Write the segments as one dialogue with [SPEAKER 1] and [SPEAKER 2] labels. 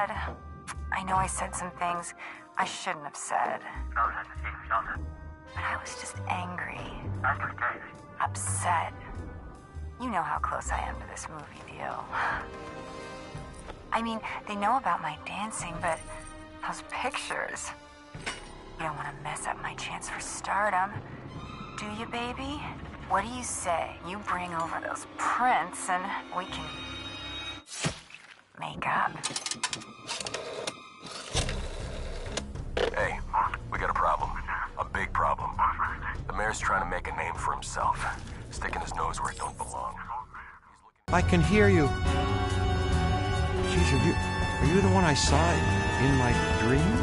[SPEAKER 1] Dad. I know I said some things I shouldn't have said. But I was just angry. Upset. You know how close I am to this movie deal. I mean, they know about my dancing, but those pictures... You don't want to mess up my chance for stardom. Do you, baby? What do you say? You bring over those prints and we can... make up.
[SPEAKER 2] Hey, we got a problem. A big problem. The mayor's trying to make a name for himself. Sticking his nose where it don't belong.
[SPEAKER 3] I can hear you. Jeez, are you the one I saw in my dream?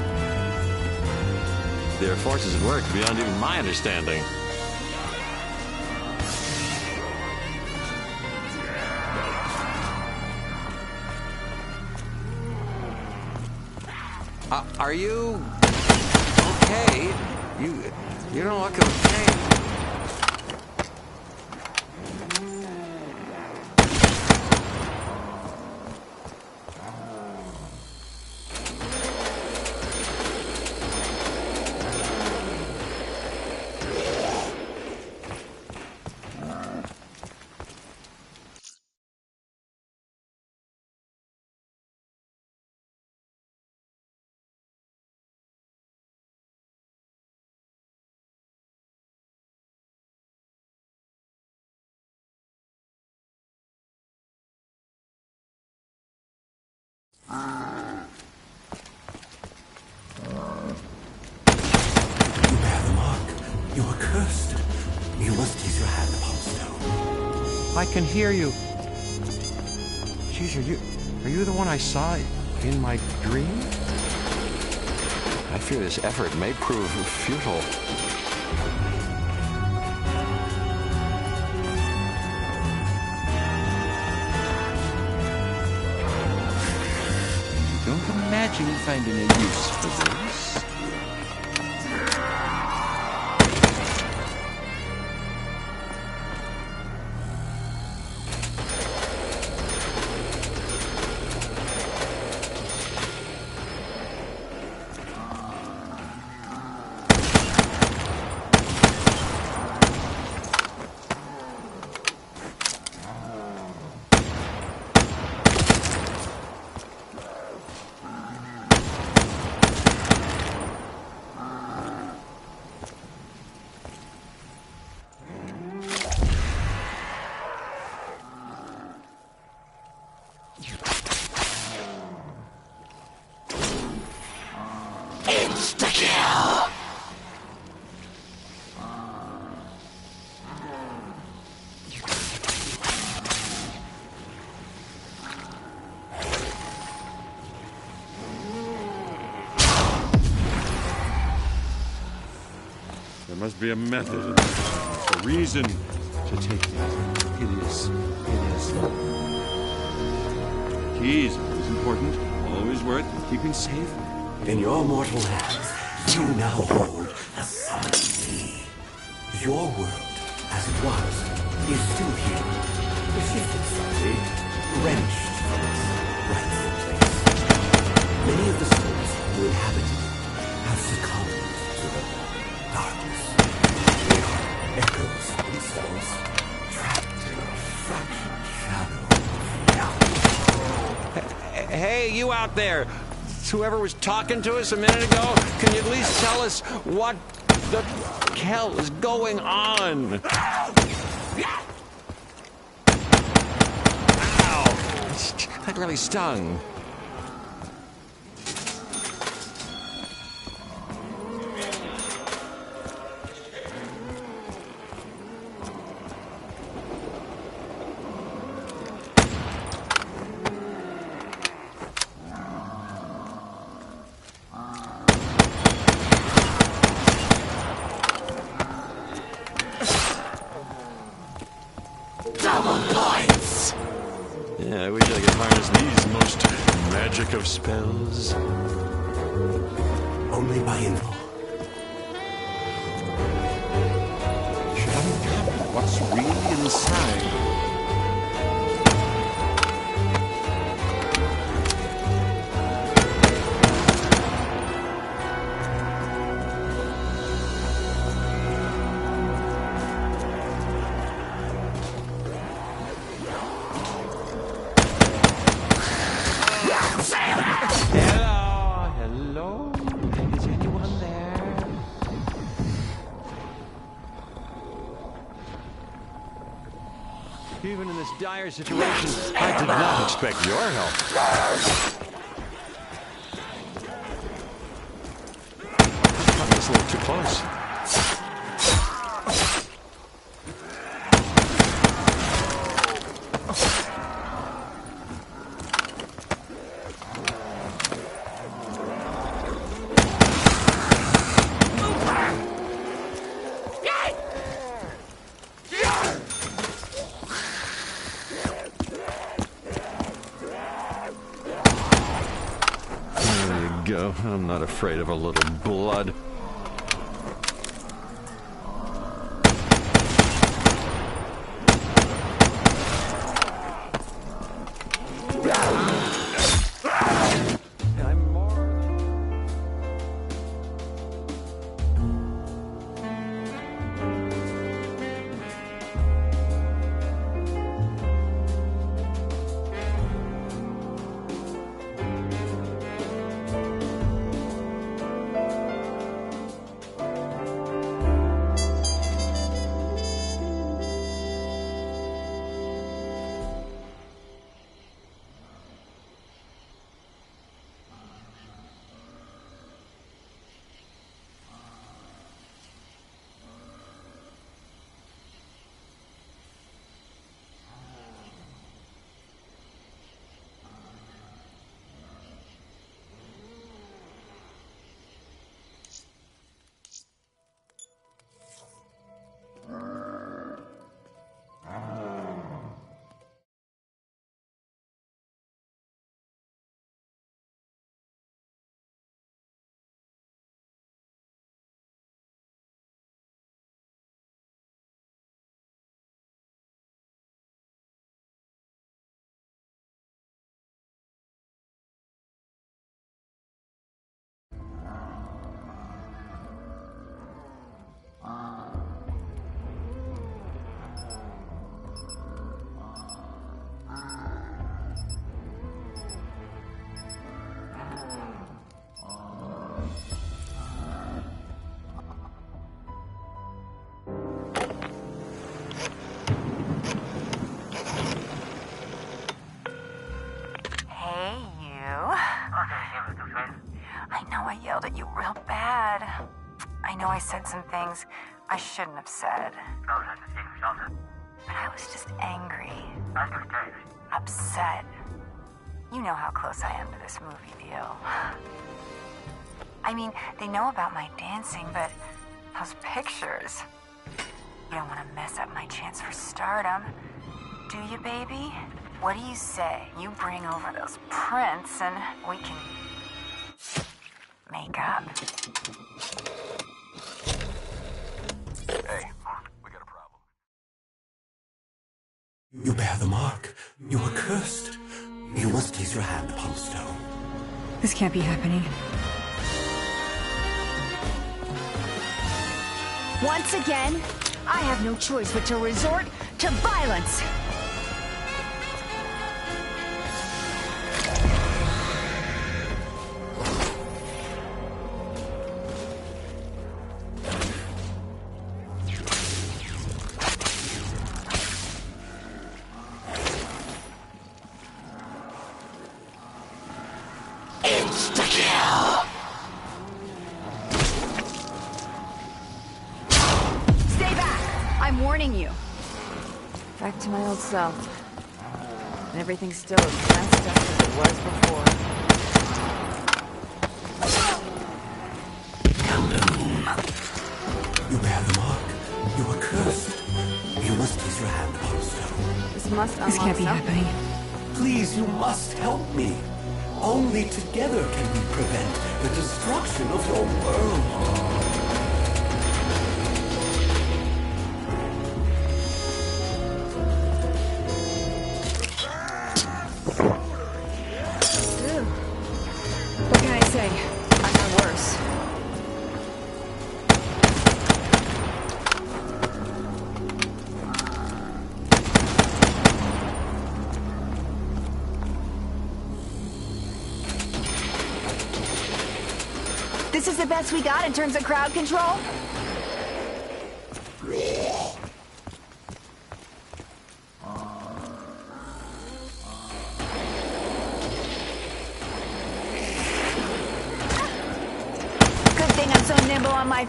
[SPEAKER 4] There are forces at work beyond even my understanding.
[SPEAKER 3] Are you okay? You don't look okay.
[SPEAKER 5] You bear the mark. You are cursed. You must place your hand upon the stone.
[SPEAKER 3] I can hear you. Jeez, are you the one I saw in my dream?
[SPEAKER 4] I fear this effort may prove futile.
[SPEAKER 3] Don't imagine finding a use for this.
[SPEAKER 5] Insta-kill!
[SPEAKER 6] There must be a method, a reason to take it.
[SPEAKER 3] It is.
[SPEAKER 6] Keys are always important, always worth keeping safe.
[SPEAKER 5] In your mortal hands, you now hold a summoned key. Your world, as it was, is still here. The shifted slightly, wrenched from its rightful place. Many of the souls who inhabit it have succumbed to the darkness. They are echoes of themselves, trapped in a fractured shadow of reality.
[SPEAKER 3] Hey, you out there! Whoever was talking to us a minute ago, can you at least tell us what the hell is going on? Ow! That really stung.
[SPEAKER 5] Double points!
[SPEAKER 4] Yeah, I wish I could harness these most magic of spells.
[SPEAKER 5] Only by info.
[SPEAKER 3] What's really inside? Even in this dire situation, I did not expect your help. Got this a little too close. Go. I'm not afraid of a little blood. I'm more
[SPEAKER 1] yelled at you real bad. I know I said some things I shouldn't have said. But I was just angry. Upset. You know how close I am to this movie deal. I mean, they know about my dancing, but those pictures... You don't want to mess up my chance for stardom. Do you, baby? What do you say? You bring over those prints and we can... make up.
[SPEAKER 2] Hey, we got a problem.
[SPEAKER 5] You bear the mark. You are cursed. You must place your hand upon the stone.
[SPEAKER 1] This can't be happening.
[SPEAKER 7] Once again, I have no choice but to resort to violence. I'm warning you.
[SPEAKER 1] Back to my old self. And everything's still as messed up as it was before.
[SPEAKER 5] You bear the mark. You are cursed. You must place your hand upon the stone.
[SPEAKER 1] This can't be happening.
[SPEAKER 5] Please, you must help me. Only together can we prevent the destruction of your world.
[SPEAKER 1] What can I say? I've done worse.
[SPEAKER 7] This is the best we got in terms of crowd control? on my...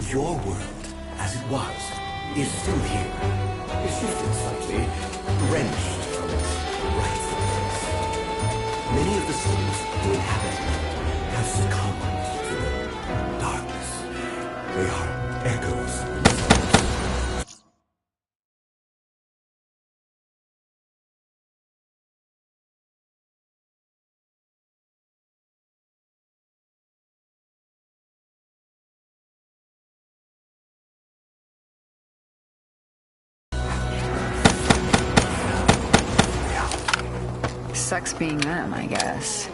[SPEAKER 5] Your world, as it was, is still here. It's shifted slightly, wrenched from its rightful place. Many of the souls who inhabit it have succumbed to the darkness. They are echoes of themselves.
[SPEAKER 1] Sucks being them, I guess.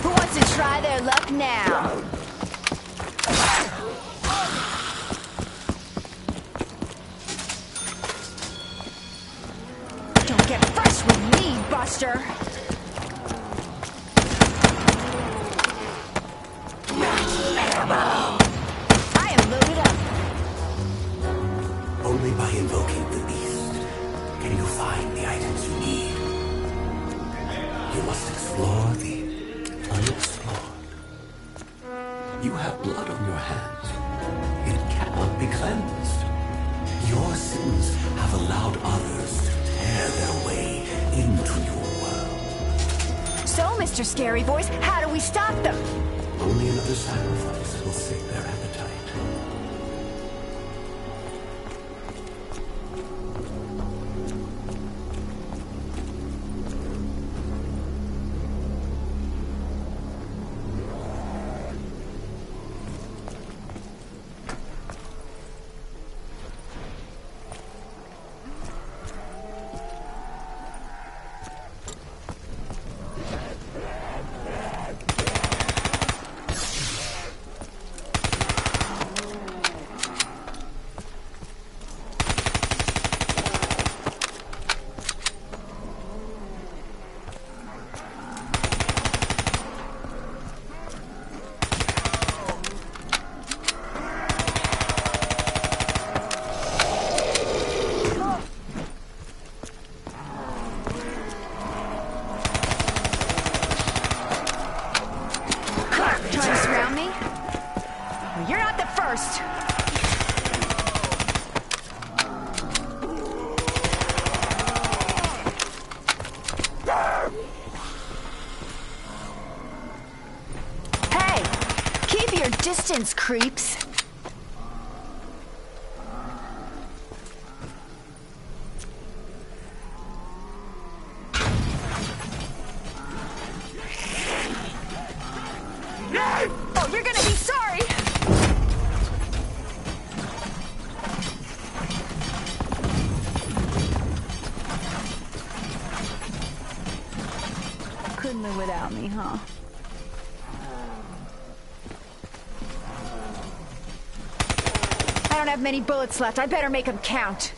[SPEAKER 7] Who wants to try their luck now? Don't get fresh with me, Buster! I am loaded up.
[SPEAKER 5] Only by invoking the beast can you find the items you need. You must explore the unexplored. You have blood on your hands. It cannot be cleansed. Your sins have allowed others to tear their way into your world.
[SPEAKER 7] So, Mr. Scary Voice, how do we stop them?
[SPEAKER 5] Only another sacrifice will sate their appetite.
[SPEAKER 7] Distance, creeps. Oh, you're gonna be sorry! Couldn't live without me, huh? I don't have many bullets left. I better make them count.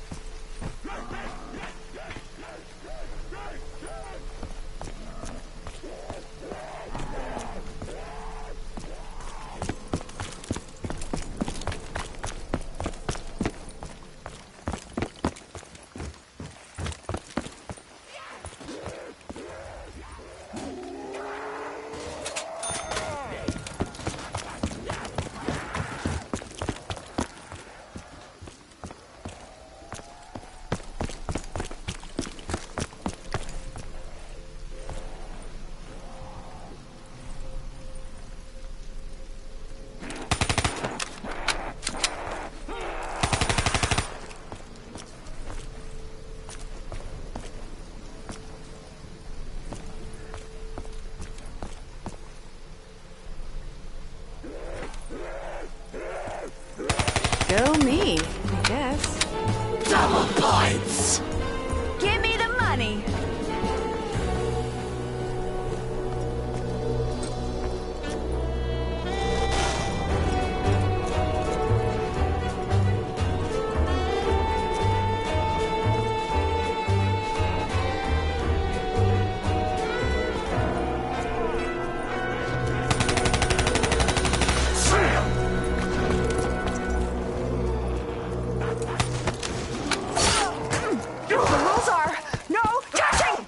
[SPEAKER 7] The rules are no touching!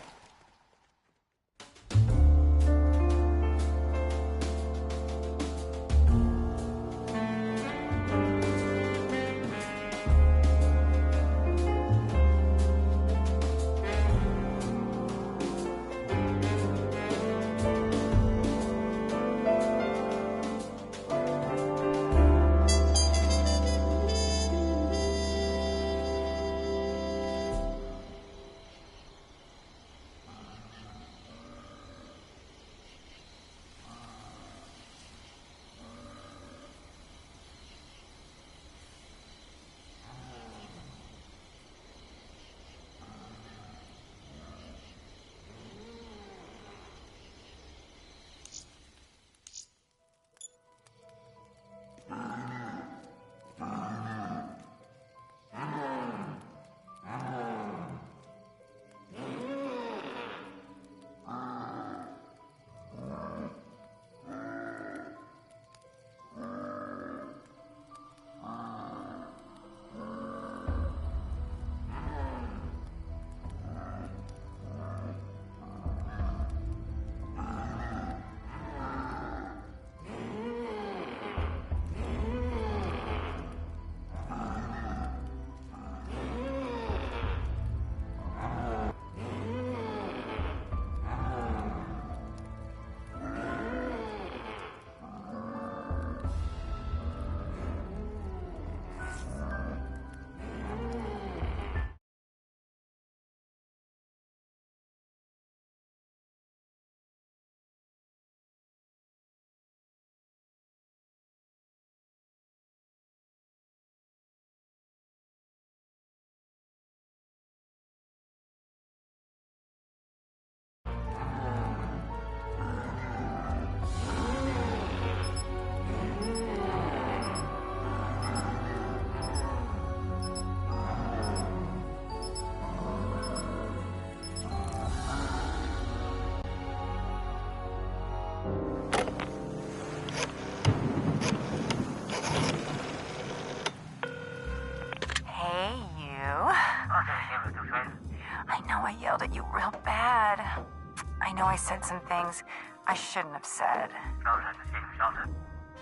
[SPEAKER 1] I said some things I shouldn't have said. But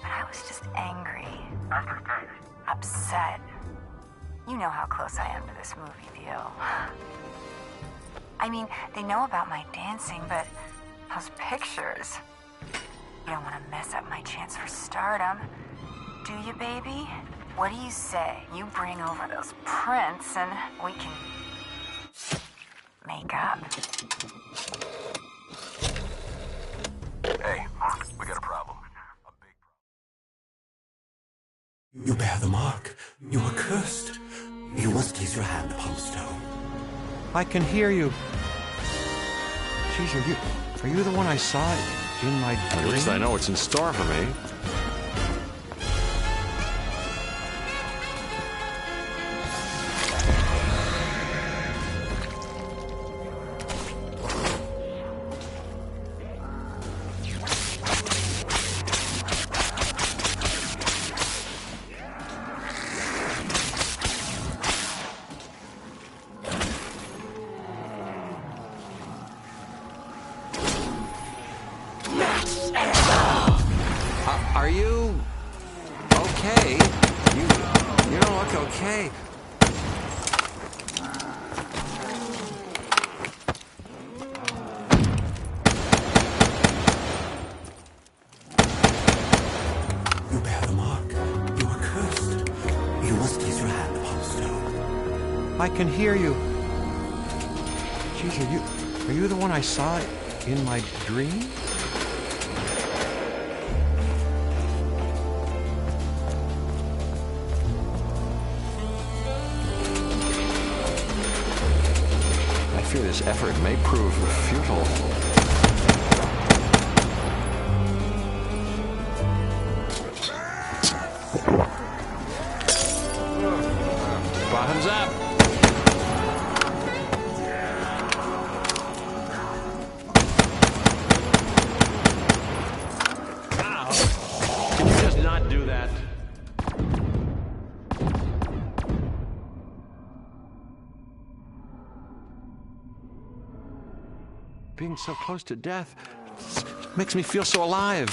[SPEAKER 1] I was just angry. Upset. You know how close I am to this movie deal. I mean, they know about my dancing, but those pictures... You don't want to mess up my chance for stardom. Do you, baby? What do you say? You bring over those prints and we can... make up.
[SPEAKER 2] Hey, we got a problem. A big problem.
[SPEAKER 5] You bear the mark. You are cursed. You must place your hand upon the stone.
[SPEAKER 3] I can hear you. Jeez, are you the one I saw in my dream?
[SPEAKER 4] At least I know what's in store for me.
[SPEAKER 3] Are you okay? You don't look okay.
[SPEAKER 5] You bear the mark. You are cursed. You must place your hand upon the stone.
[SPEAKER 3] I can hear you. Jeez, are you the one I saw in my dream? I fear this effort may prove futile. Bottoms up. Ow. Can you just not do that? being so close to death makes me feel so alive.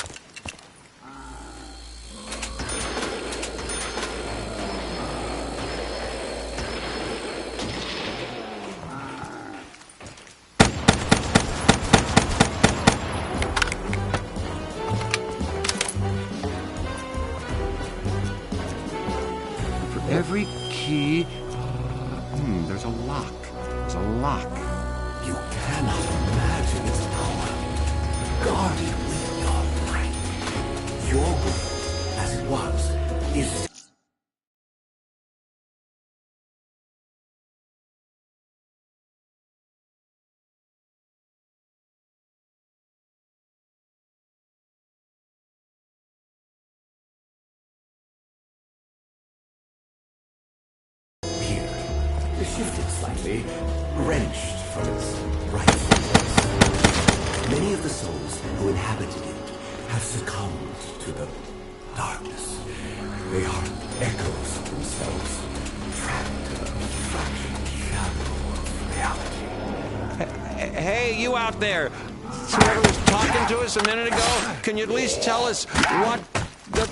[SPEAKER 6] For every key, there's a lock. There's a lock.
[SPEAKER 5] You cannot imagine its power. Guard it with your life. Your world, as it was, is here. Shifted slightly, wrenched from its rightful place. Many of the souls who inhabited it have succumbed to the darkness. They are echoes of themselves, trapped in a fractured shadow of reality.
[SPEAKER 3] Hey, you out there! Whoever was talking to us a minute ago, can you at least tell us what the...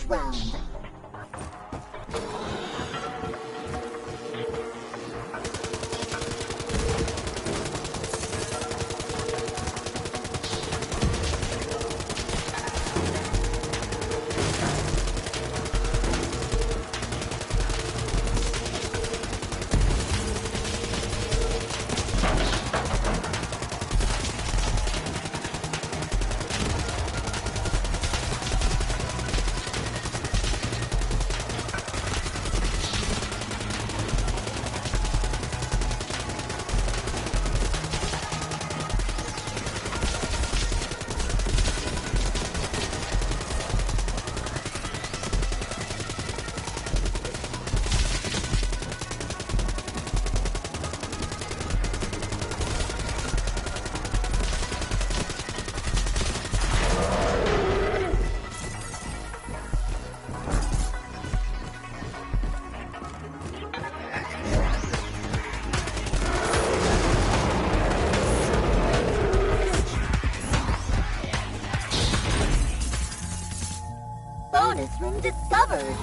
[SPEAKER 8] round. Bonus room discovered!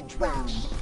[SPEAKER 8] Judge round.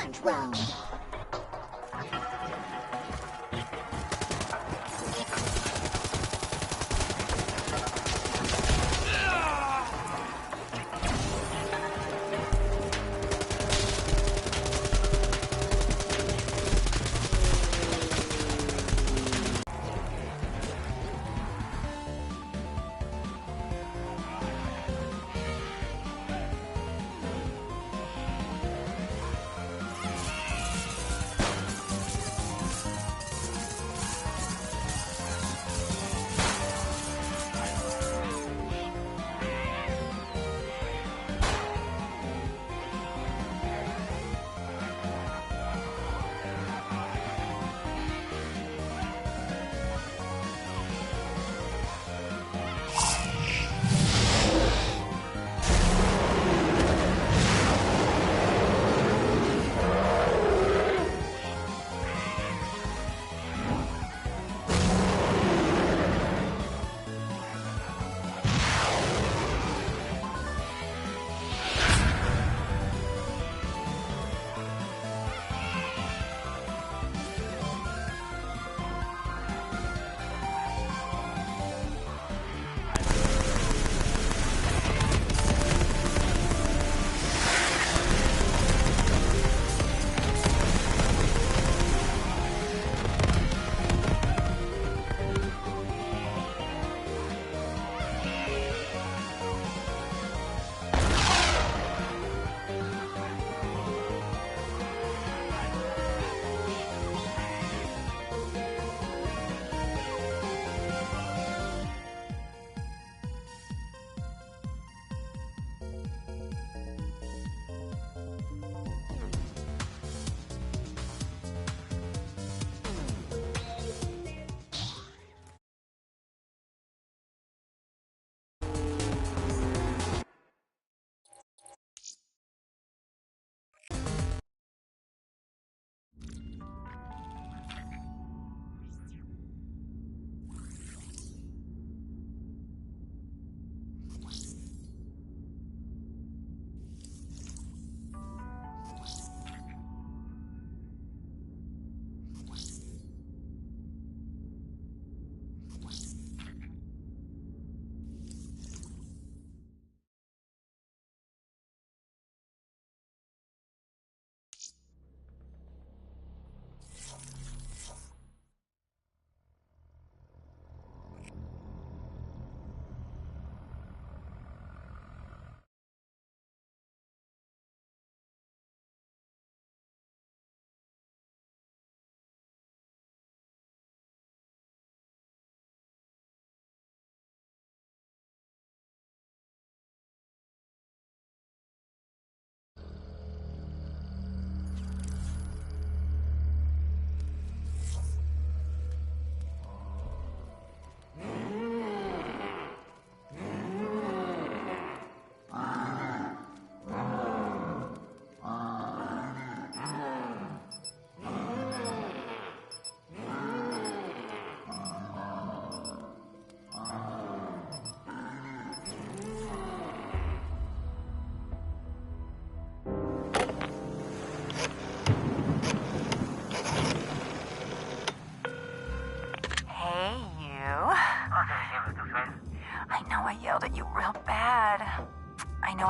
[SPEAKER 7] control.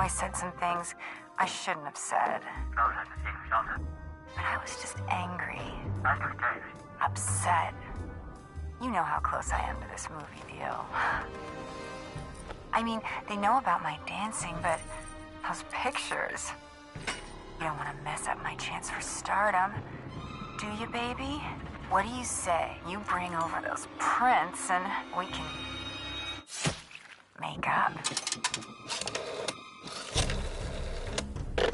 [SPEAKER 1] I said some things I shouldn't have said. But I was just angry. Upset. You know how close I am to this movie deal. I mean, they know about my dancing, but those pictures... You don't want to mess up my chance for stardom. Do you, baby? What do you say? You bring over those prints and we can... make up.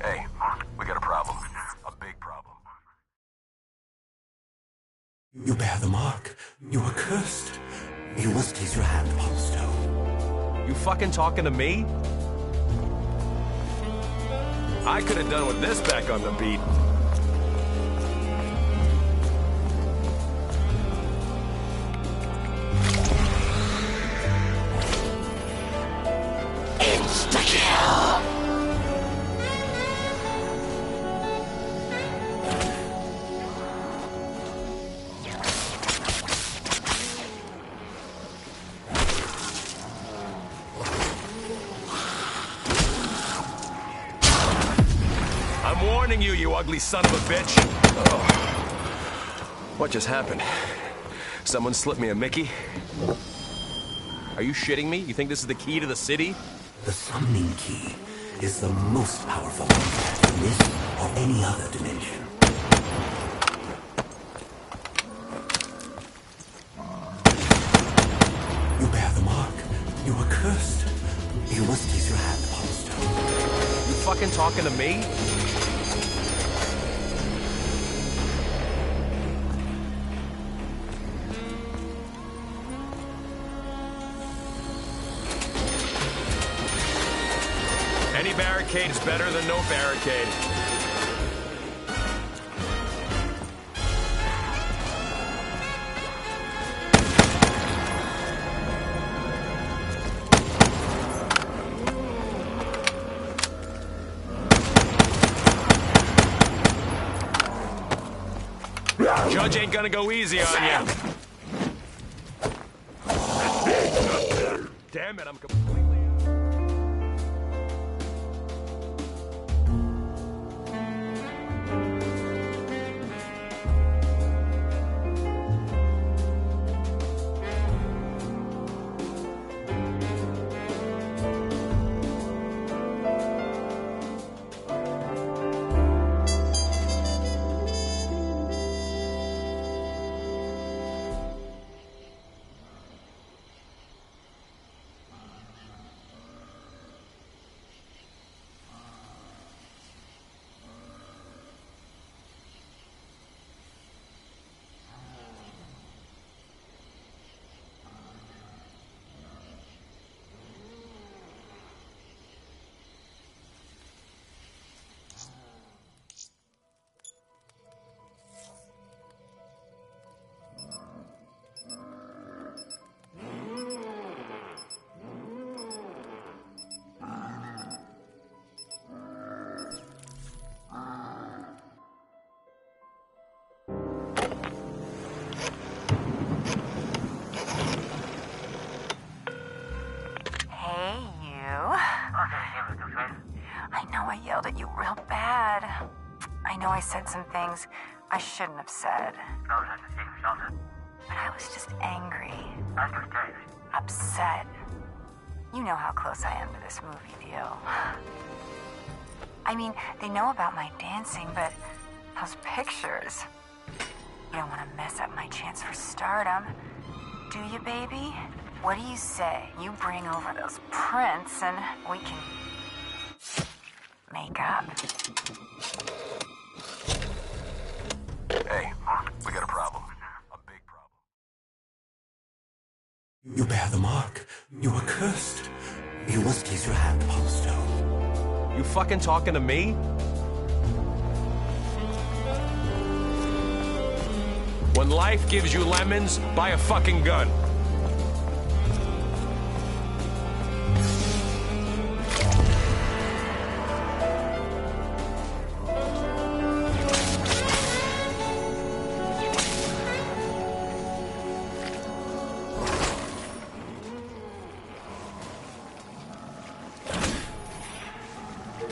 [SPEAKER 2] Hey, we got a problem. A big problem.
[SPEAKER 5] You bear the mark. You are cursed. You must place your hand upon the stone.
[SPEAKER 8] You fucking talking to me? I could have done with this back on the beat. I'm warning you, you ugly son of a bitch.
[SPEAKER 2] What just happened? Someone slipped me a Mickey?
[SPEAKER 8] Are you shitting me? You think this is the key to the city?
[SPEAKER 5] The summoning key is the most powerful artifact in this or any other dimension. You bear the mark. You are cursed. You must place your hand upon the stone.
[SPEAKER 8] You fucking talking to me? Any barricade is better than no barricade. Judge ain't gonna go easy on you. Damn it, I'm completely...
[SPEAKER 1] I yelled at you real bad. I know I said some things I shouldn't have said. But I was just angry. Upset. You know how close I am to this movie deal. I mean, they know about my dancing, but those pictures... You don't want to mess up my chance for stardom, do you, baby? What do you say? You bring over those prints and we can... make up.
[SPEAKER 2] Hey, we got a problem. A big problem.
[SPEAKER 5] You bear the mark. You are cursed. You must place your hand upon the stone.
[SPEAKER 8] You fucking talking to me? When life gives you lemons, buy a fucking gun.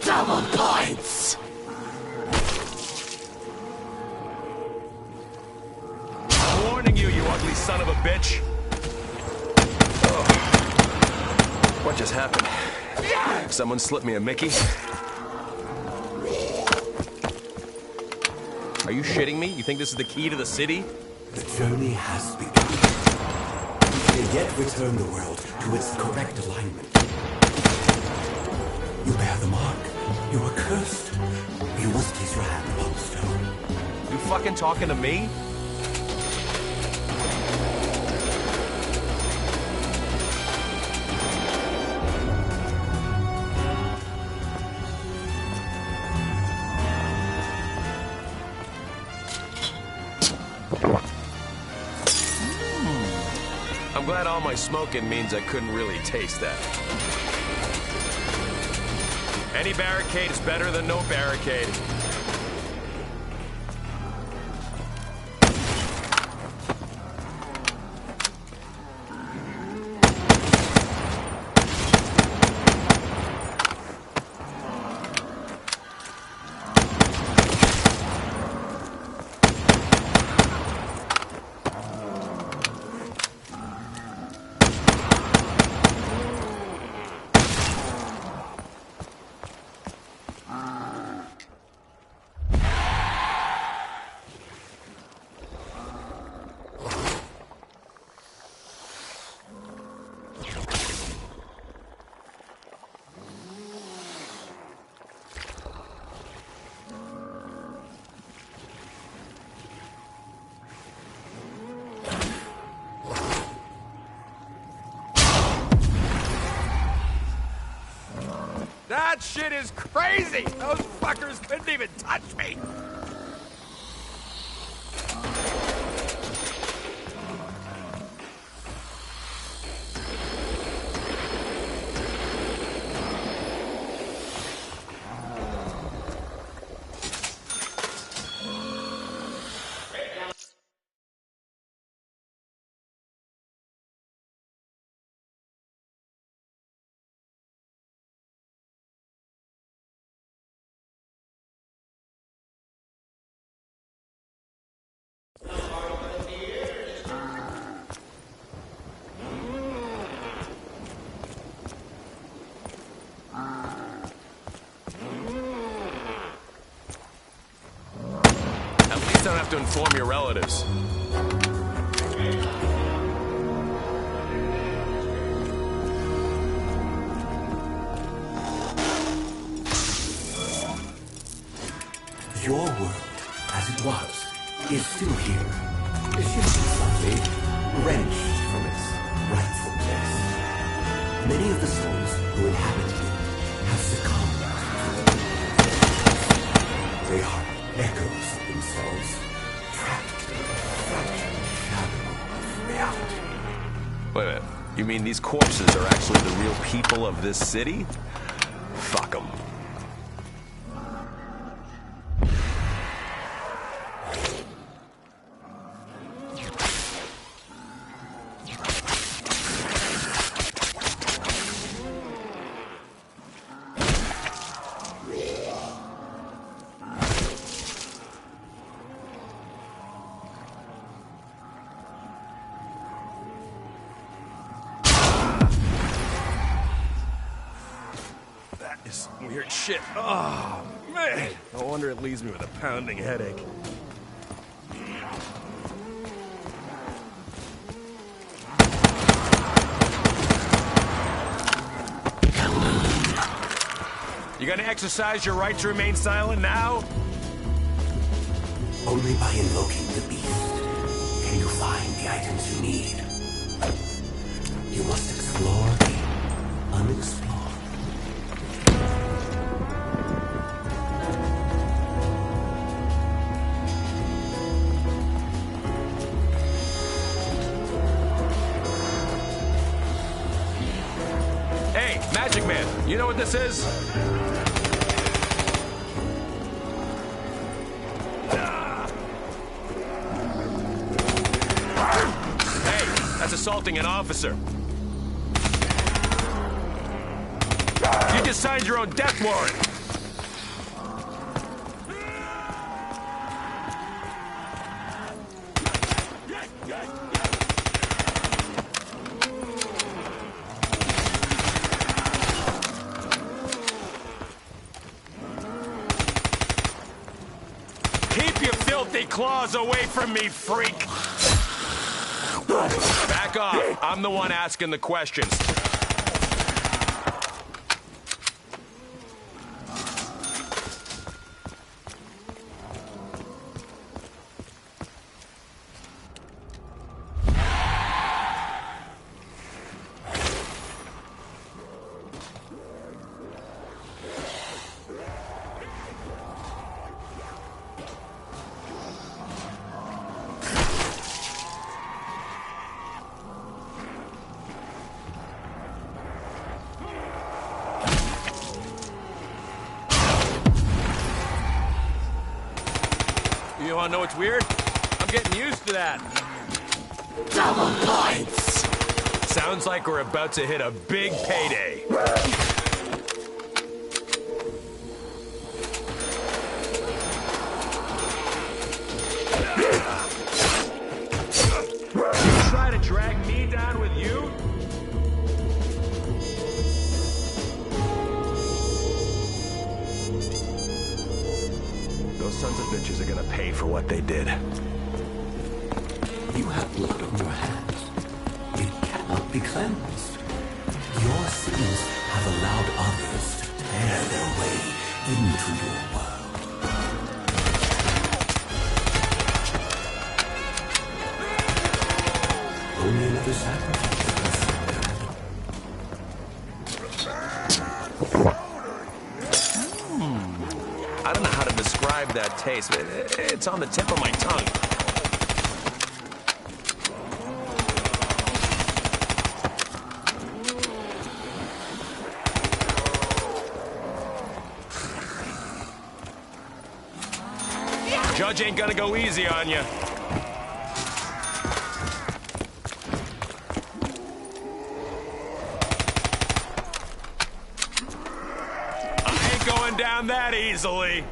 [SPEAKER 5] Double points!
[SPEAKER 8] I'm warning you, you ugly son of a bitch.
[SPEAKER 2] What just happened? Someone slipped me a Mickey?
[SPEAKER 8] Are you shitting me? You think this is the key to the city?
[SPEAKER 5] The journey has begun. You may yet return the world to its correct alignment. You bear the mark. You are cursed. You must place your hand upon the stone.
[SPEAKER 8] You fucking talking to me? I'm glad all my smoking means I couldn't really taste that. Any barricade is better than no barricade. That shit is crazy! Those fuckers couldn't even touch me!
[SPEAKER 2] At least I don't have to inform your relatives.
[SPEAKER 5] Your world, as it was, is still here. Shifting slightly, wrenched from its rightful place. Many of the souls who inhabit it have succumbed. They are echoes of themselves, trapped in the fractured shadow of reality.
[SPEAKER 2] Wait a minute. You mean these corpses are actually the real people of this city? Fuck them.
[SPEAKER 8] Weird shit. Oh, man. No wonder it leaves me with a pounding headache. You gonna exercise your right to remain silent now?
[SPEAKER 5] Only by invoking the beast can you find the items you need. You must explore the unexplored.
[SPEAKER 2] Hey, Magic Man, you know what this is? Hey, that's assaulting an officer. You just signed your own death warrant. Keep your filthy claws away from me, freak! Back off. I'm the one asking the questions. You wanna know what's weird? I'm getting used to that.
[SPEAKER 5] Double points!
[SPEAKER 2] Sounds like we're about to hit a big payday. You try to drag me down with you? Those sons of bitches are gonna pay for what they did.
[SPEAKER 5] You have blood on your hands. It cannot be cleansed. Your sins have allowed others to tear their way into your world. Only another sacrifice.
[SPEAKER 2] I don't know how to describe that taste. It's on the tip of my tongue. Judge ain't gonna go easy on you. I ain't going down that easily.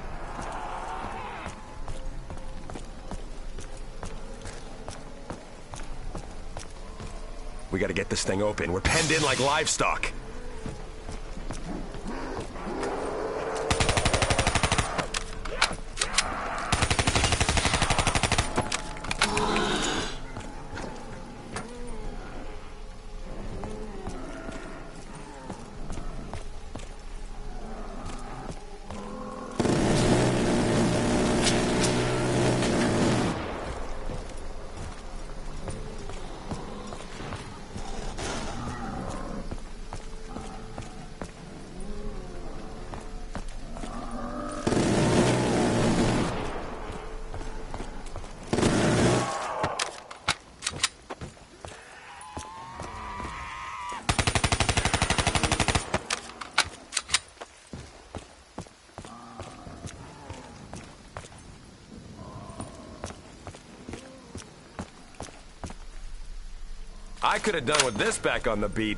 [SPEAKER 2] We gotta get this thing open. We're penned in like livestock. I could have done with this back on the beat.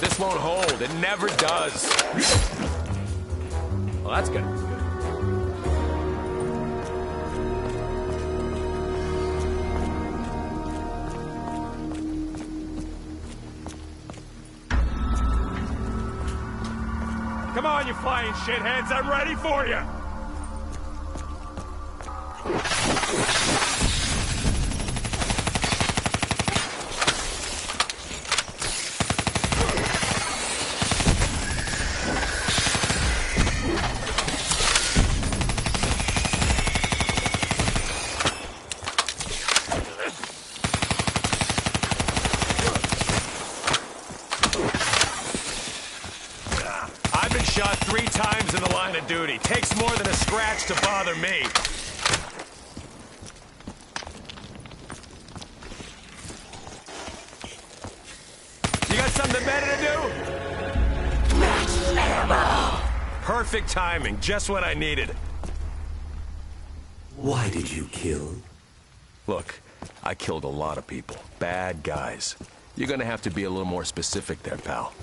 [SPEAKER 2] This won't hold. It never does. Well, that's good.
[SPEAKER 8] Come on, you flying shitheads. I'm ready for you.
[SPEAKER 2] I've been shot 3 times in the line of duty. Takes more than a scratch to bother me. You got something better to do?
[SPEAKER 5] Max ammo!
[SPEAKER 2] Perfect timing, just what I needed.
[SPEAKER 5] Why did you kill?
[SPEAKER 2] Look, I killed a lot of people. Bad guys. You're gonna have to be a little more specific there, pal.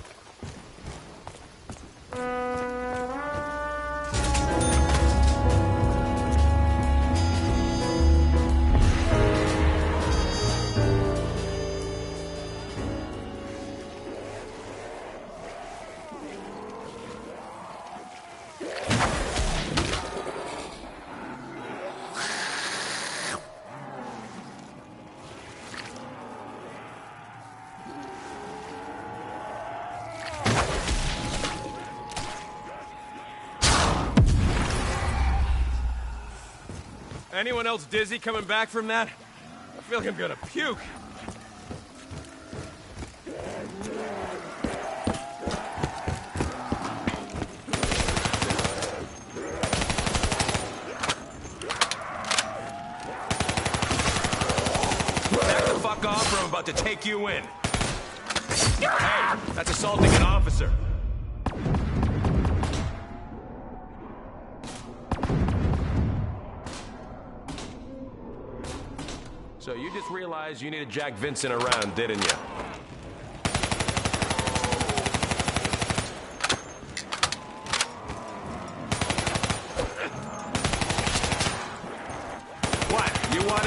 [SPEAKER 8] Anyone else dizzy coming back from that? I feel like I'm gonna puke.
[SPEAKER 2] Back the fuck off or I'm about to take you in. Hey, that's assaulting an officer. So you just realized you needed Jack Vincent around, didn't you?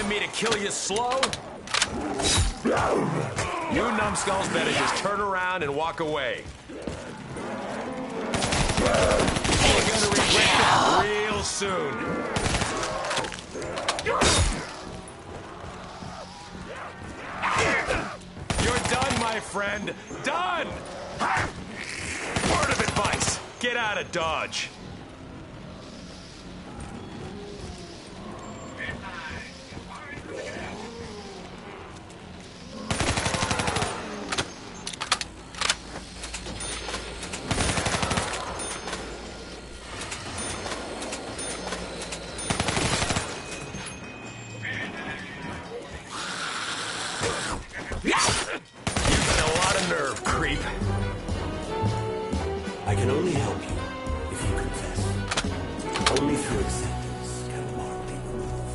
[SPEAKER 2] me to kill you slow? You numbskulls better just turn around and walk away. You're gonna regret it real soon. You're done, my friend. Done! Word of advice. Get out of Dodge.
[SPEAKER 5] I can only help you if you confess. Only through acceptance can the mark be removed.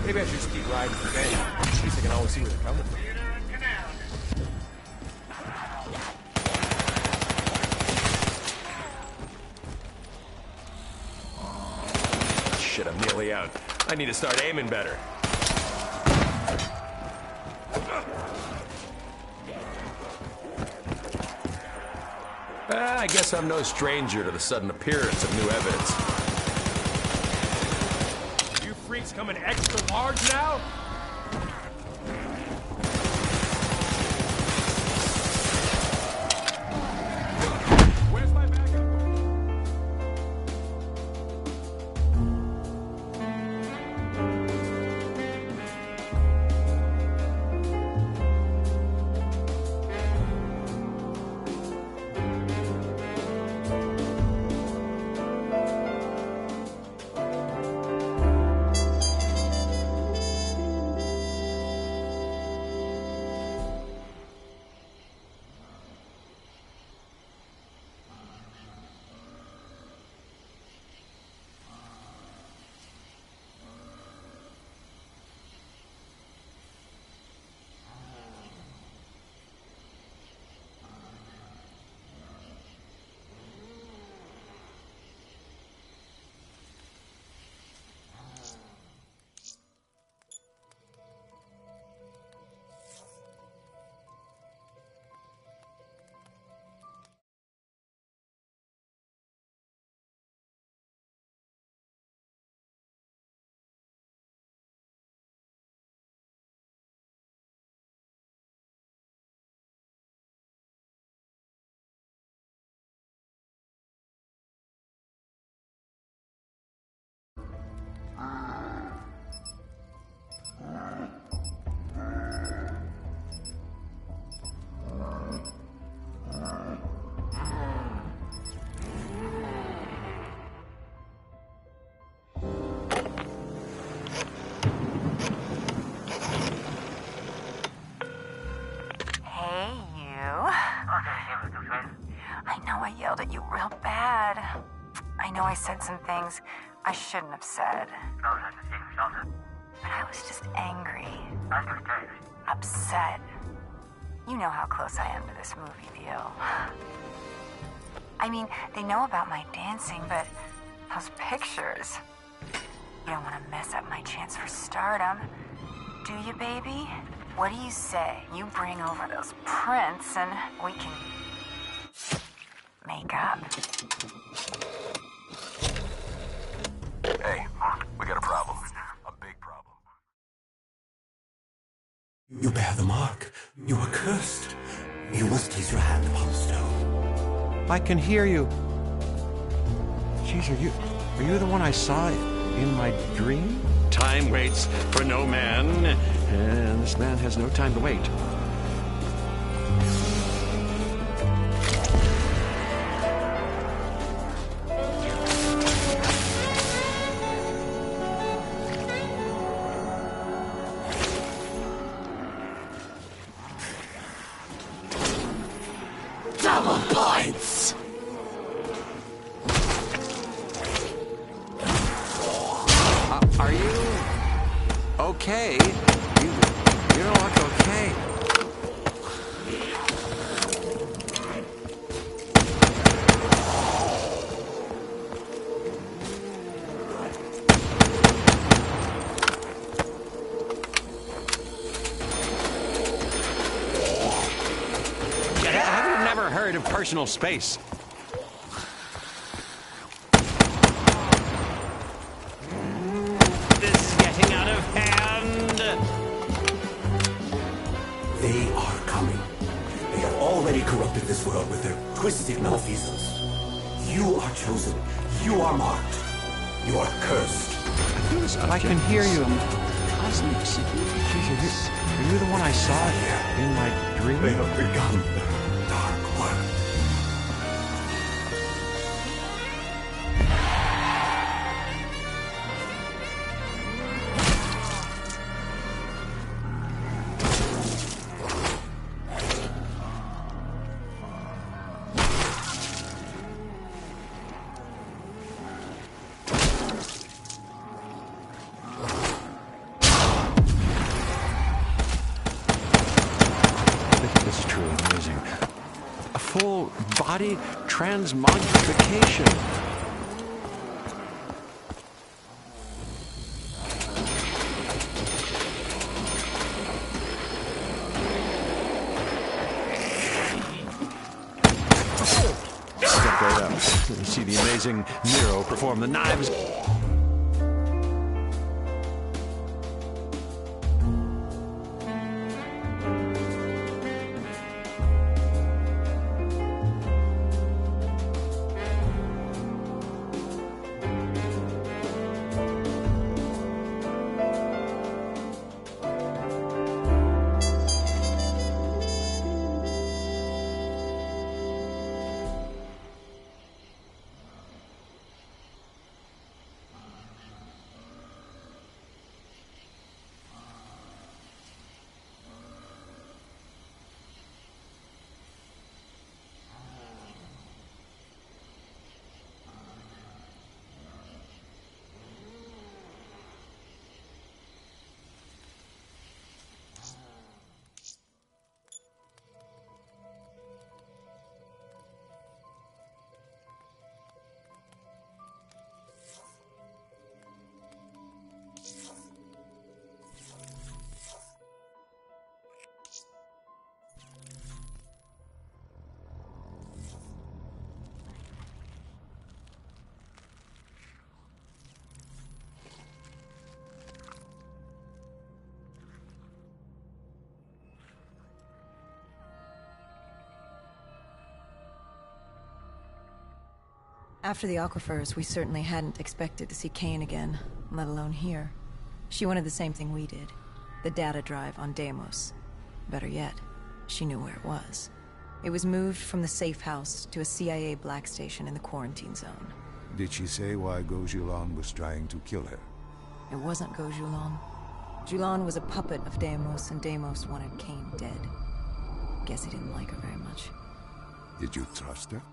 [SPEAKER 8] Maybe I should just keep riding for Ben. At least I can always see where they're coming from.
[SPEAKER 2] Shit, I'm nearly out. I need to start aiming better. I guess I'm no stranger to the sudden appearance of new evidence.
[SPEAKER 8] You freaks coming extra large now? Where's my backup?
[SPEAKER 1] I said some things I shouldn't have said. But I was just angry. Upset. You know how close I am to this movie deal. I mean, they know about my dancing, but those pictures... You don't want to mess up my chance for stardom, do you, baby? What do you say? You bring over those prints and we can... make up.
[SPEAKER 2] Hey, we got a problem. A big problem.
[SPEAKER 5] You bear the mark. You are cursed. You must place your hand upon the stone.
[SPEAKER 3] I can hear you. Jeez, are you the one I saw in my dream? Time waits for no man, and this man has no time to wait.
[SPEAKER 5] Double points!
[SPEAKER 3] Are you okay? You don't look okay. Have you never heard of personal space? This is getting out of hand.
[SPEAKER 5] They are coming. They have already corrupted this world with their twisted malfeasance. You are chosen. You are marked. You are cursed.
[SPEAKER 3] I can hear you. Cosmic significance. Are you the one I saw in my dream?
[SPEAKER 5] They have begun their dark work.
[SPEAKER 3] This is truly amazing. A full body transmogrification. Step right up and see the amazing Nero perform the knives.
[SPEAKER 9] After the Aquifers, we certainly hadn't expected to see Kane again, let alone here. She wanted the same thing we did. The data drive on Deimos. Better yet, she knew where it was. It was moved from the safe house to a CIA black station in the quarantine zone.
[SPEAKER 10] Did she say why Gojulan was trying to kill her?
[SPEAKER 9] It wasn't Gojulan. Julan was a puppet of Deimos, and Deimos wanted Kane dead. Guess he didn't like her very much.
[SPEAKER 10] Did you trust her?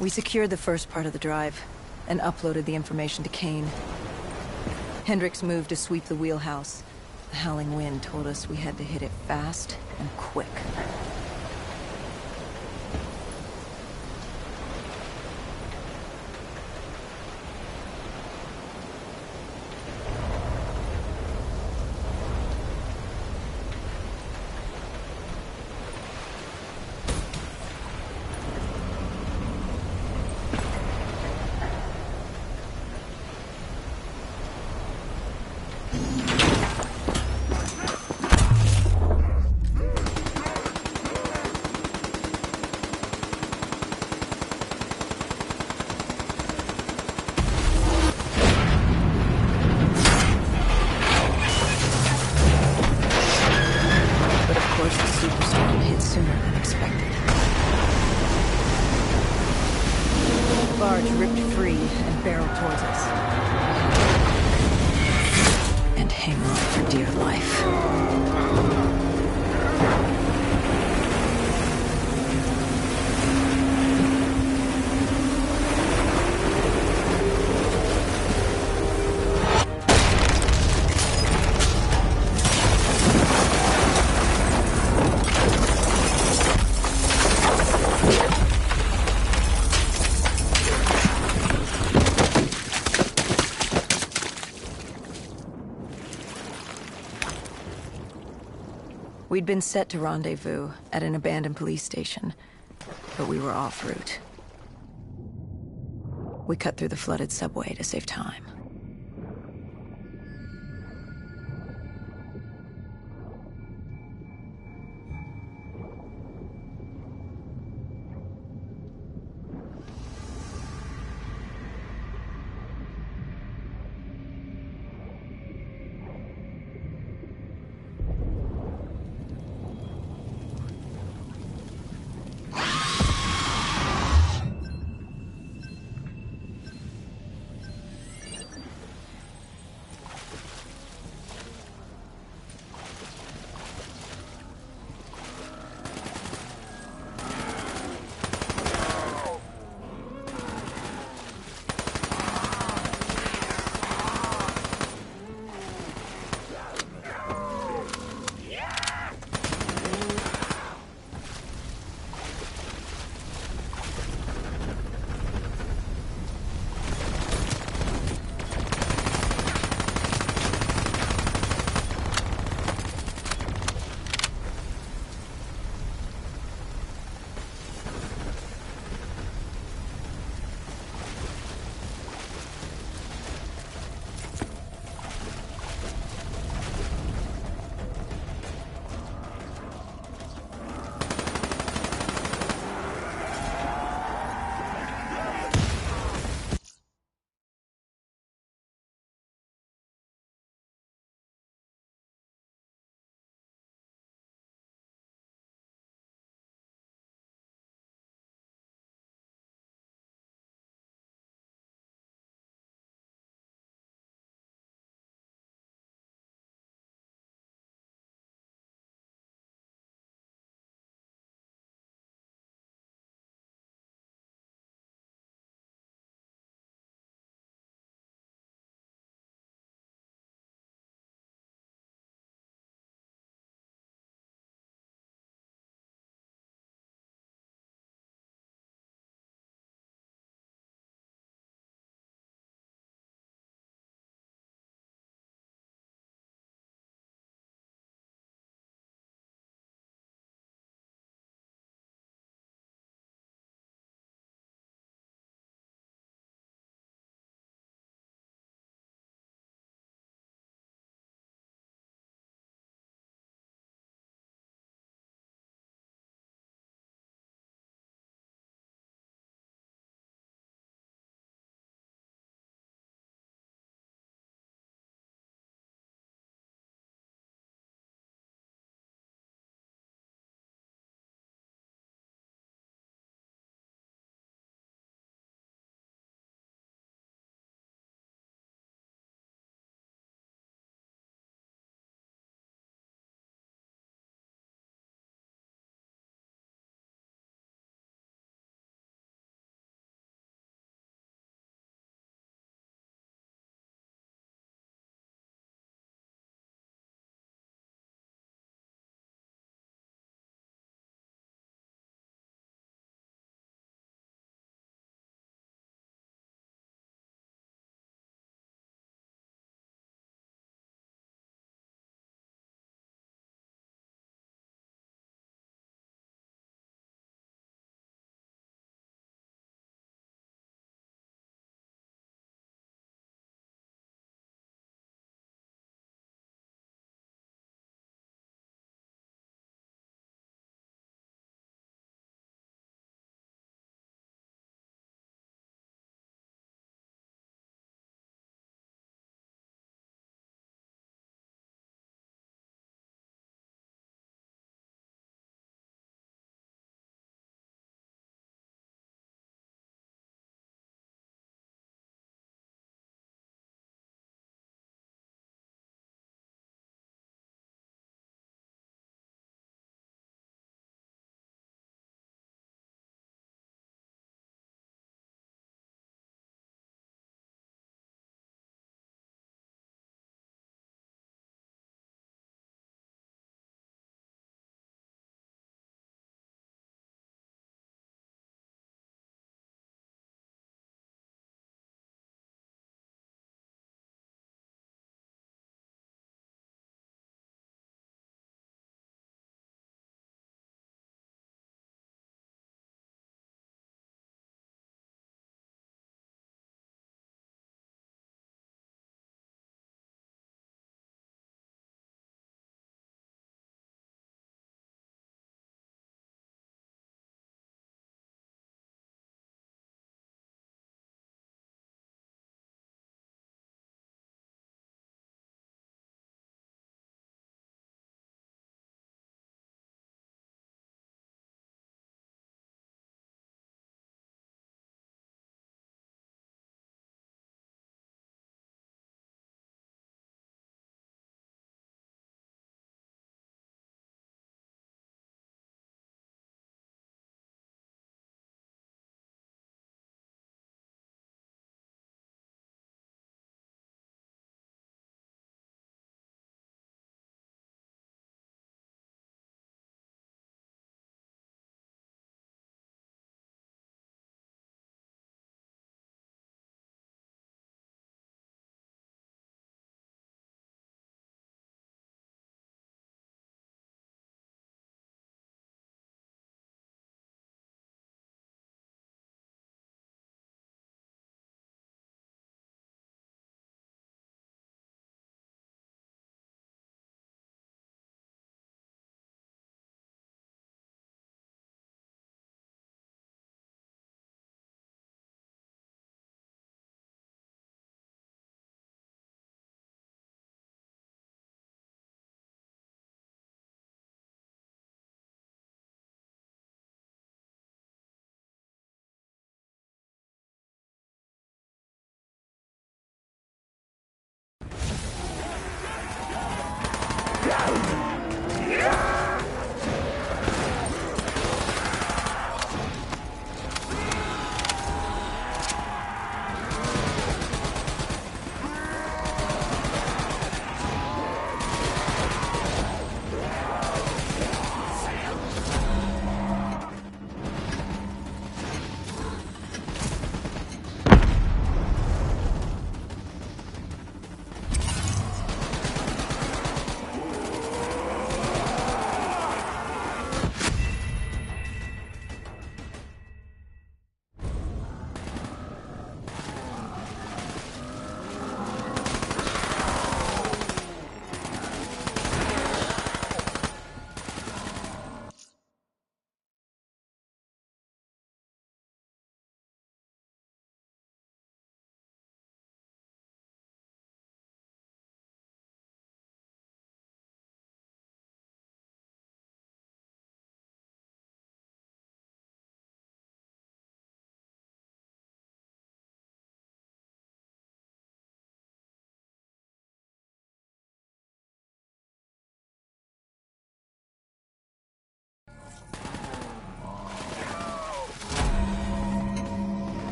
[SPEAKER 9] We secured the first part of the drive, and uploaded the information to Kane. Hendricks moved to sweep the wheelhouse. The howling wind told us we had to hit it fast and quick. Barge ripped free and barreled towards us. And hang on for dear life. We'd been set to rendezvous at an abandoned police station, but we were off route. We cut through the flooded subway to save time.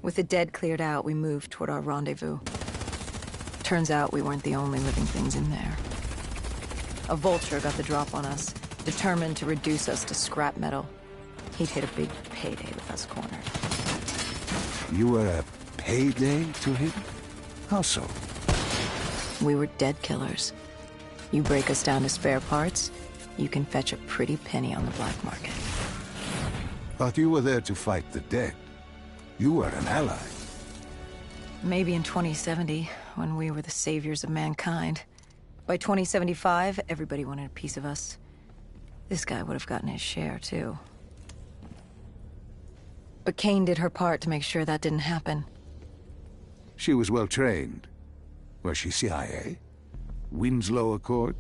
[SPEAKER 9] With the dead cleared out, we moved toward our rendezvous. Turns out we weren't the only living things in there. A vulture got the drop on us, determined to reduce us to scrap metal. He'd hit a big payday with us cornered.
[SPEAKER 10] You were a payday to him? How so?
[SPEAKER 9] We were dead killers. You break us down to spare parts, you can fetch a pretty penny on the black market.
[SPEAKER 10] But you were there to fight the dead. You were an ally.
[SPEAKER 9] Maybe in 2070, when we were the saviors of mankind. By 2075, everybody wanted a piece of us. This guy would have gotten his share, too. But Kane did her part to make sure that didn't happen.
[SPEAKER 10] She was well trained. Was she CIA? Winslow Accord?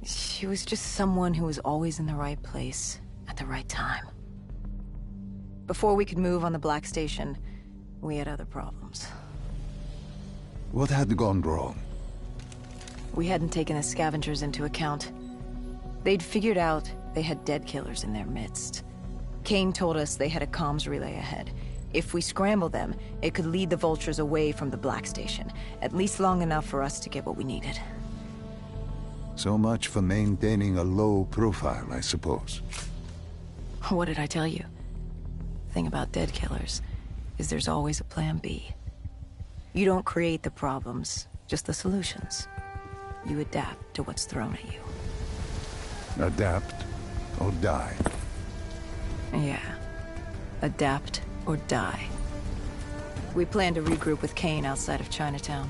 [SPEAKER 9] She was just someone who was always in the right place, at the right time. Before we could move on the Black Station, we had other problems.
[SPEAKER 10] What had gone wrong?
[SPEAKER 9] We hadn't taken the scavengers into account. They'd figured out they had dead killers in their midst. Kane told us they had a comms relay ahead. If we scrambled them, it could lead the vultures away from the Black Station, at least long enough for us to get what we needed.
[SPEAKER 10] So much for maintaining a low profile, I suppose.
[SPEAKER 9] What did I tell you? The thing about dead killers is there's always a plan B. You don't create the problems, just the solutions. You adapt to what's thrown at you.
[SPEAKER 10] Adapt or die.
[SPEAKER 9] Yeah. Adapt or die. We plan to regroup with Kane outside of Chinatown.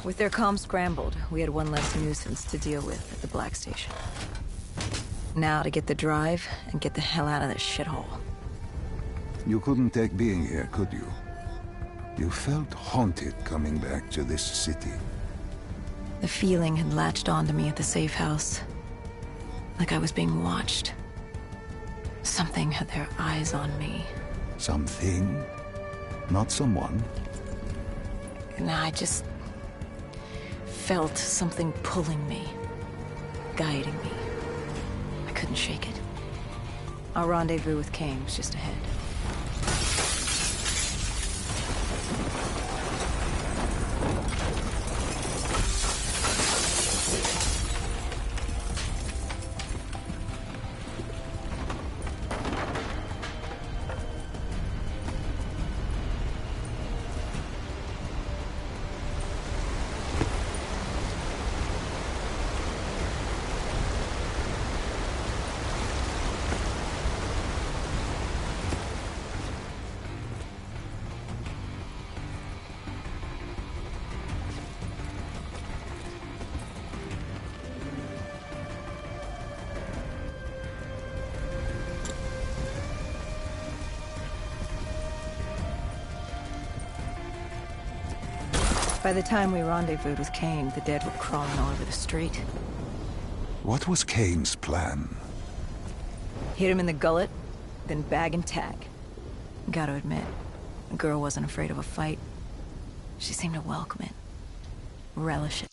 [SPEAKER 9] With their comms scrambled, we had one less nuisance to deal with at the Black Station. Now to get the drive and get the hell out of this shithole.
[SPEAKER 10] You couldn't take being here, could you? You felt haunted coming back to this city.
[SPEAKER 9] The feeling had latched onto me at the safe house. Like I was being watched. Something had their eyes on me.
[SPEAKER 10] Something? Not someone?
[SPEAKER 9] And I just felt something pulling me, guiding me. I couldn't shake it. Our rendezvous with Kane was just ahead. By the time we rendezvoused with Kane, the dead were crawling all over the street.
[SPEAKER 10] What was Kane's plan?
[SPEAKER 9] Hit him in the gullet, then bag and tag. Gotta admit, the girl wasn't afraid of a fight. She seemed to welcome it, relish it.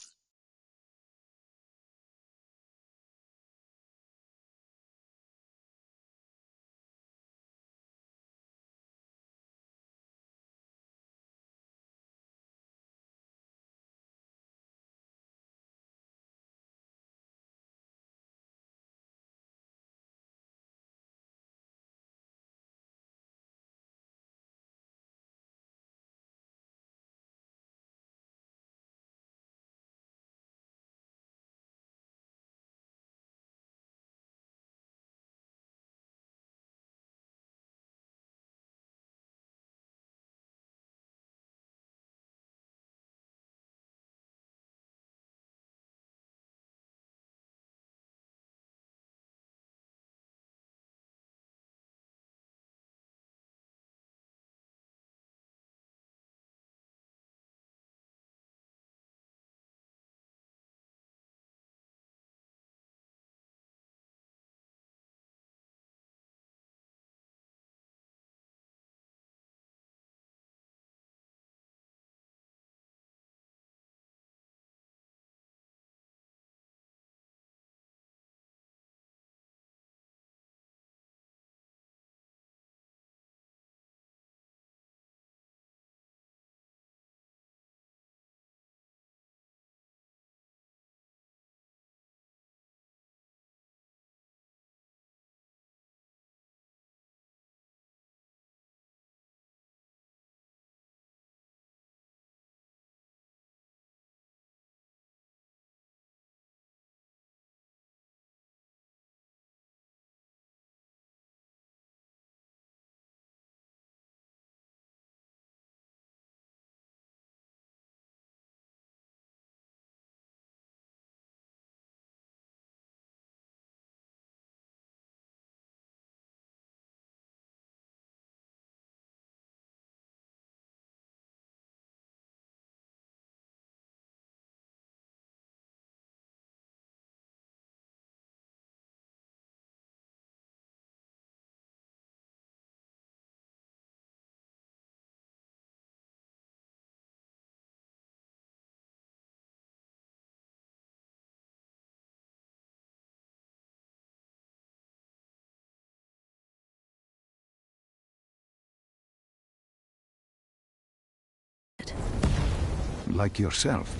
[SPEAKER 10] like yourself.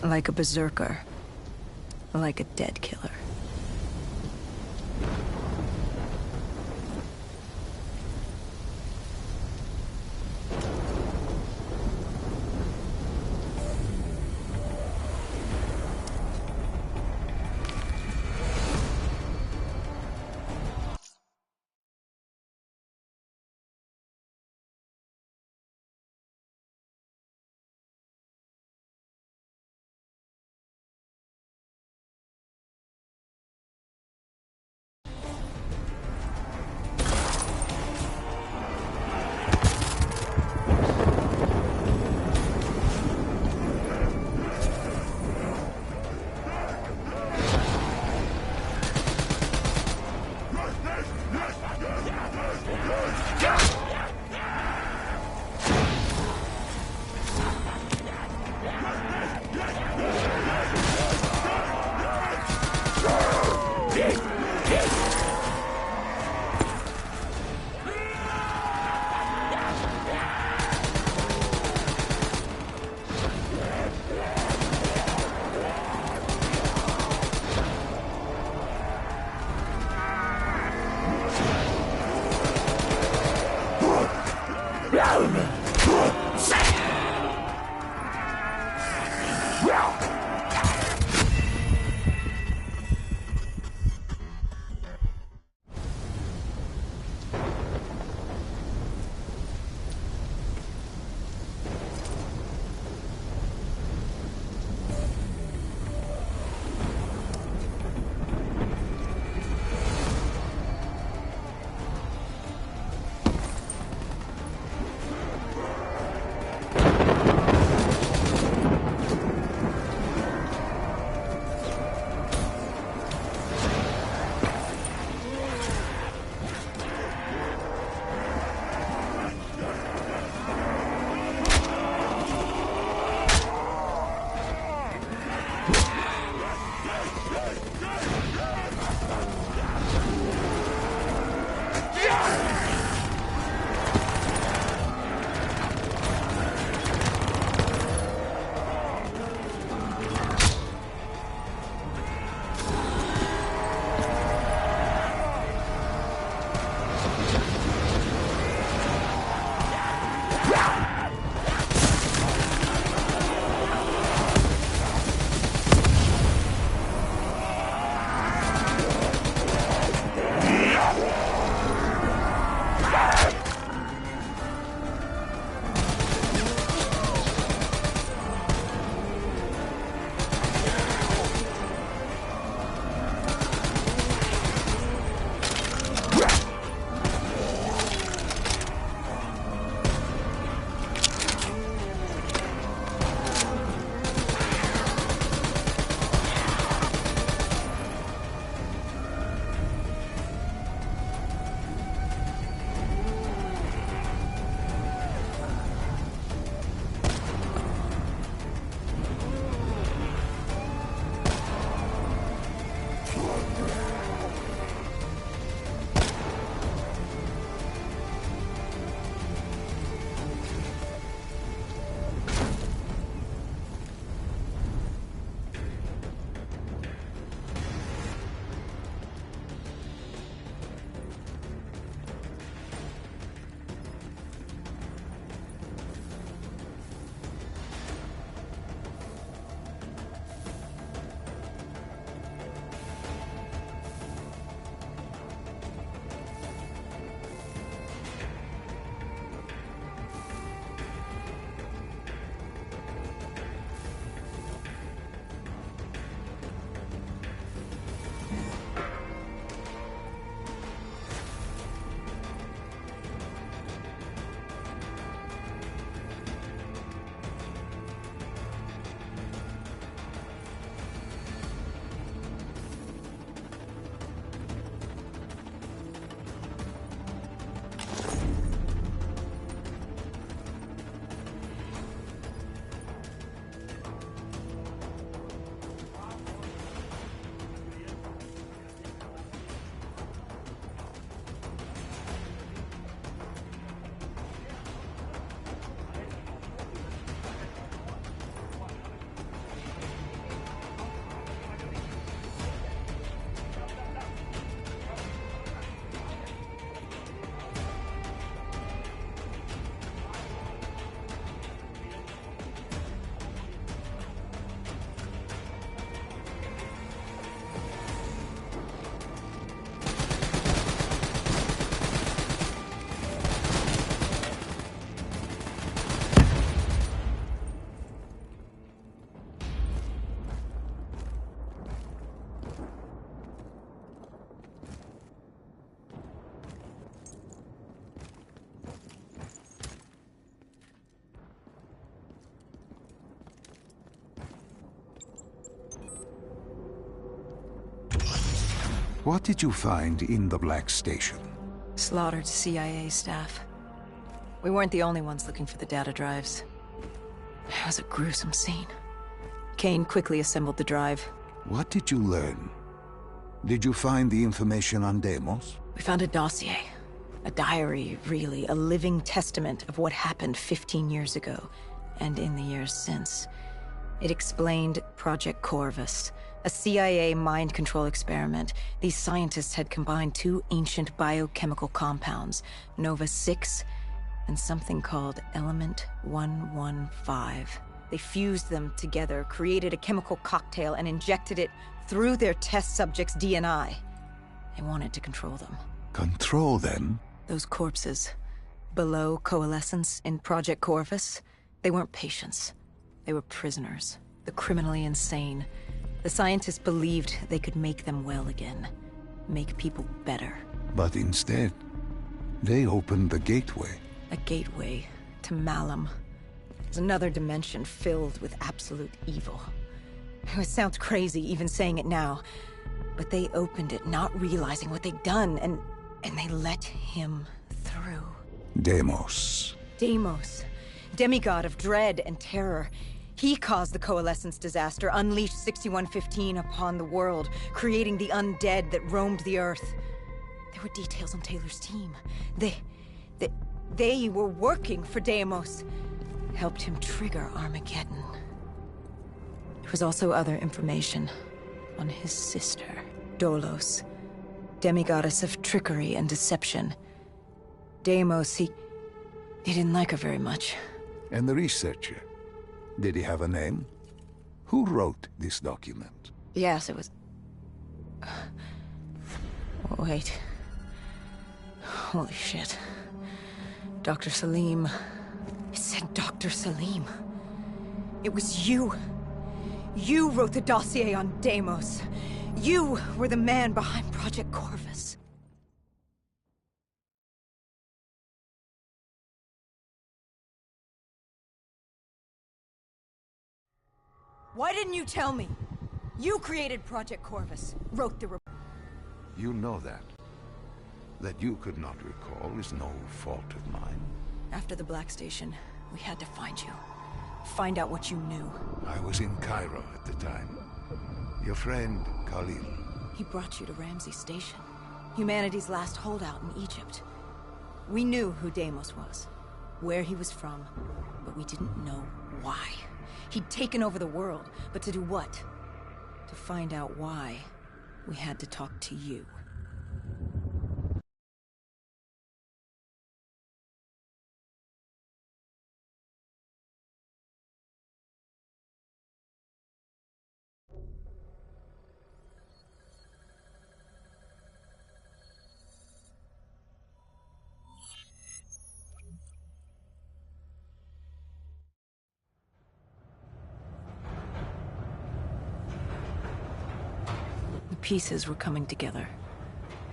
[SPEAKER 9] Like a berserker. Like a dead killer.
[SPEAKER 10] What did you find in the Black Station?
[SPEAKER 9] Slaughtered CIA staff. We weren't the only ones looking for the data drives. It was a gruesome scene. Kane quickly assembled the drive.
[SPEAKER 10] What did you learn? Did you find the information on Deimos?
[SPEAKER 9] We found a dossier. A diary, really. A living testament of what happened 15 years ago, and in the years since. It explained Project Corvus, a CIA mind control experiment. These scientists had combined two ancient biochemical compounds, Nova-6 and something called Element 115. They fused them together, created a chemical cocktail, and injected it through their test subjects' DNI. They wanted to control them.
[SPEAKER 10] Control them?
[SPEAKER 9] Those corpses, below coalescence in Project Corvus, they weren't patients. They were prisoners, the criminally insane. The scientists believed they could make them well again, make people better.
[SPEAKER 10] But instead, they opened the gateway.
[SPEAKER 9] A gateway to Malum. It's another dimension filled with absolute evil. It sounds crazy even saying it now, but they opened it not realizing what they'd done, and they let him through.
[SPEAKER 10] Deimos.
[SPEAKER 9] Deimos, demigod of dread and terror. He caused the Coalescence disaster, unleashed 6115 upon the world, creating the undead that roamed the earth. There were details on Taylor's team. They were working for Deimos. Helped him trigger Armageddon. There was also other information on his sister, Dolos, demigoddess of trickery and deception. Deimos, he didn't like her very much.
[SPEAKER 10] And the researcher? Did he have a name? Who wrote this document?
[SPEAKER 9] Yes, it was... Wait. Holy shit. Dr. Salim. It said Dr. Salim. It was you. You wrote the dossier on Deimos. You were the man behind Project Corvus. Why didn't you tell me? You created Project Corvus, wrote the report.
[SPEAKER 10] You know that. That you could not recall is no fault of mine.
[SPEAKER 9] After the Black Station, we had to find you. Find out what you knew.
[SPEAKER 10] I was in Cairo at the time. Your friend, Khalil.
[SPEAKER 9] He brought you to Ramsey Station. Humanity's last holdout in Egypt. We knew who Deimos was, where he was from, but we didn't know why. He'd taken over the world, but to do what? To find out why, we had to talk to you. Pieces were coming together.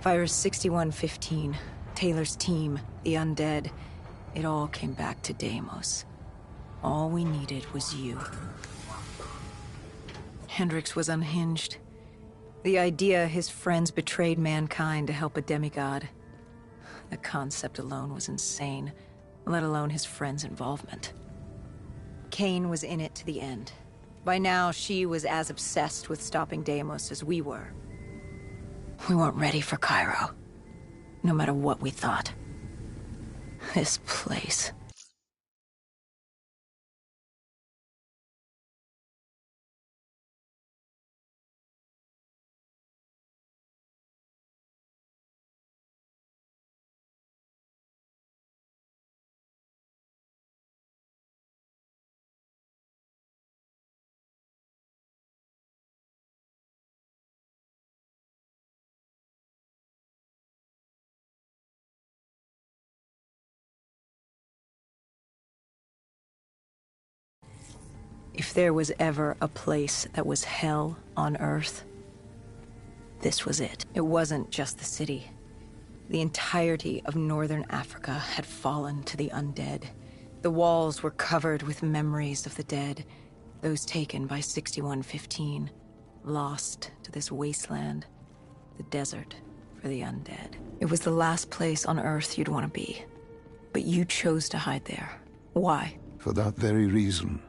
[SPEAKER 9] Virus 6115, Taylor's team, the undead. It all came back to Deimos. All we needed was you. Hendricks was unhinged. The idea his friends betrayed mankind to help a demigod. The concept alone was insane, let alone his friends' involvement. Kane was in it to the end. By now, she was as obsessed with stopping Deimos as we were. We weren't ready for Cairo, no matter what we thought. This place. If there was ever a place that was hell on Earth, this was it. It wasn't just the city. The entirety of northern Africa had fallen to the undead. The walls were covered with memories of the dead, those taken by 6115, lost to this wasteland. The the desert for the undead. It was the last place on Earth you'd want to be. But you chose to hide there. Why?
[SPEAKER 10] For that very reason.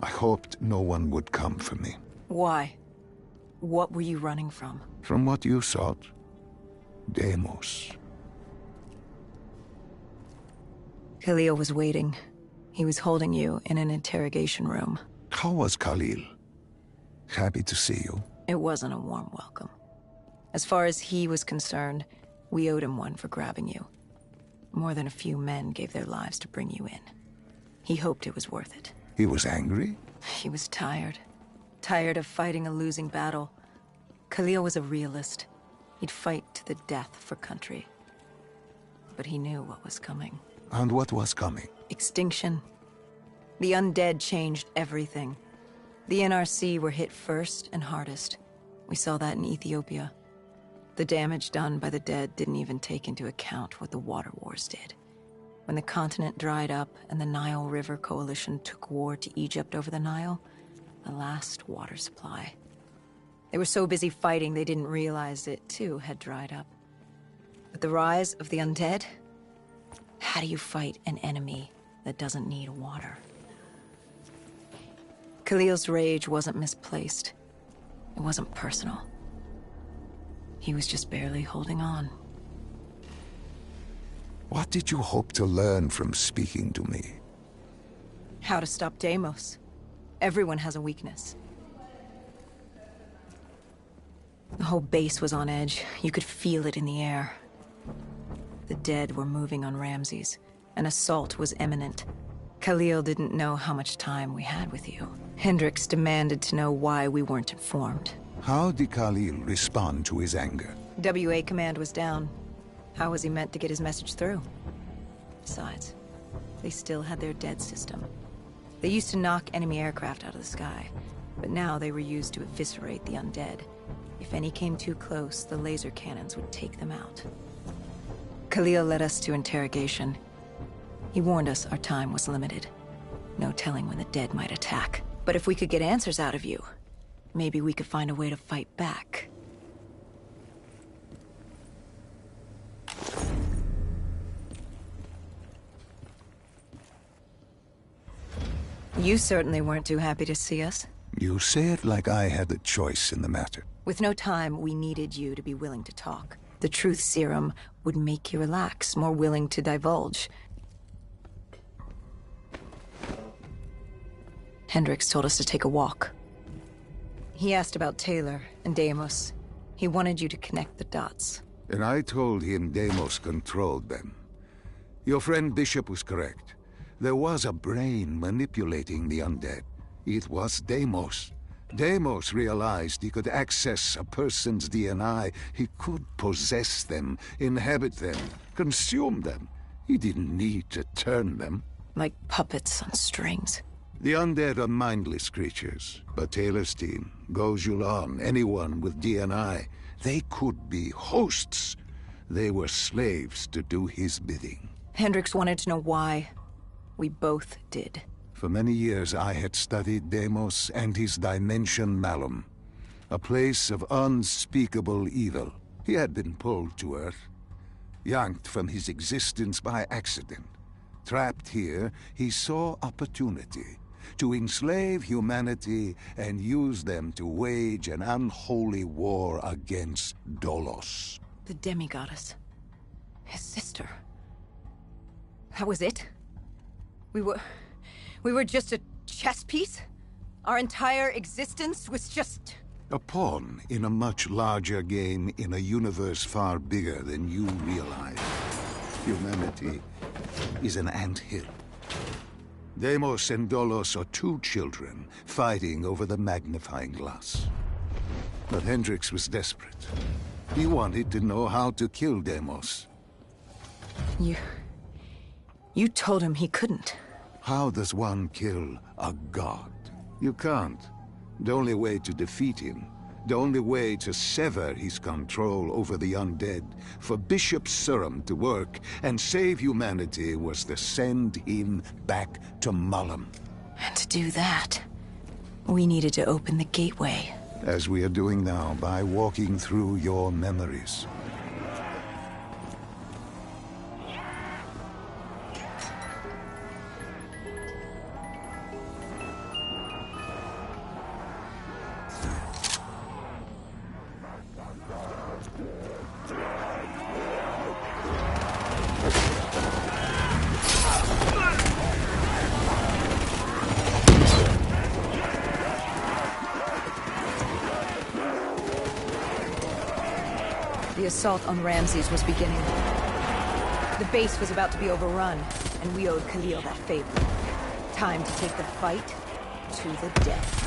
[SPEAKER 10] I hoped no one would come for me.
[SPEAKER 9] Why? What were you running from?
[SPEAKER 10] From what you sought. Deimos.
[SPEAKER 9] Khalil was waiting. He was holding you in an interrogation room.
[SPEAKER 10] How was Khalil? Happy to see you.
[SPEAKER 9] It wasn't a warm welcome. As far as he was concerned, we owed him one for grabbing you. More than a few men gave their lives to bring you in. He hoped it was worth it.
[SPEAKER 10] He was angry?
[SPEAKER 9] He was tired. Tired of fighting a losing battle. Khalil was a realist. He'd fight to the death for country. But he knew what was coming.
[SPEAKER 10] And what was coming?
[SPEAKER 9] Extinction. The undead changed everything. The NRC were hit first and hardest. We saw that in Ethiopia. The damage done by the dead didn't even take into account what the water wars did. When the continent dried up and the Nile River Coalition took war to Egypt over the Nile, the last water supply. They were so busy fighting they didn't realize it, too, had dried up. But the rise of the undead? How do you fight an enemy that doesn't need water? Khalil's rage wasn't misplaced. It wasn't personal. He was just barely holding on.
[SPEAKER 10] What did you hope to learn from speaking to me?
[SPEAKER 9] How to stop Deimos. Everyone has a weakness. The whole base was on edge. You could feel it in the air. The dead were moving on Ramses. An assault was imminent. Khalil didn't know how much time we had with you. Hendricks demanded to know why we weren't informed.
[SPEAKER 10] How did Khalil respond to his anger?
[SPEAKER 9] WA command was down. How was he meant to get his message through? Besides, they still had their dead system. They used to knock enemy aircraft out of the sky, but now they were used to eviscerate the undead. If any came too close, the laser cannons would take them out. Khalil led us to interrogation. He warned us our time was limited. No telling when the dead might attack. But if we could get answers out of you, maybe we could find a way to fight back. You certainly weren't too happy to see us.
[SPEAKER 10] You say it like I had a choice in the matter.
[SPEAKER 9] With no time, we needed you to be willing to talk. The truth serum would make you relax, more willing to divulge. Hendricks told us to take a walk. He asked about Taylor and Deimos. He wanted you to connect the dots.
[SPEAKER 10] And I told him Deimos controlled them. Your friend Bishop was correct. There was a brain manipulating the undead. It was Deimos. Deimos realized he could access a person's DNA. He could possess them, inhabit them, consume them. He didn't need to turn them.
[SPEAKER 9] Like puppets on strings.
[SPEAKER 10] The undead are mindless creatures, but Taylor's team, Gojulan, anyone with DNA, they could be hosts. They were slaves to do his bidding.
[SPEAKER 9] Hendricks wanted to know why. We both did.
[SPEAKER 10] For many years I had studied Deimos and his dimension Malum, a place of unspeakable evil. He had been pulled to Earth, yanked from his existence by accident. Trapped here, he saw opportunity to enslave humanity and use them to wage an unholy war against Dolos.
[SPEAKER 9] The demigoddess. His sister. That was it? We were just a chess piece? Our entire existence was just...
[SPEAKER 10] A pawn in a much larger game in a universe far bigger than you realize. Humanity is an anthill. Deimos and Dolos are two children fighting over the magnifying glass. But Hendricks was desperate. He wanted to know how to kill Deimos.
[SPEAKER 9] You told him he couldn't.
[SPEAKER 10] How does one kill a god? You can't. The only way to defeat him, the only way to sever his control over the undead, for Bishop Surum to work and save humanity, was to send him back to Malum.
[SPEAKER 9] And to do that, we needed to open the gateway.
[SPEAKER 10] as we are doing now by walking through your memories.
[SPEAKER 9] The assault on Ramses was beginning. The base was about to be overrun, and we owed Khalil that favor. Time to take the fight to the death.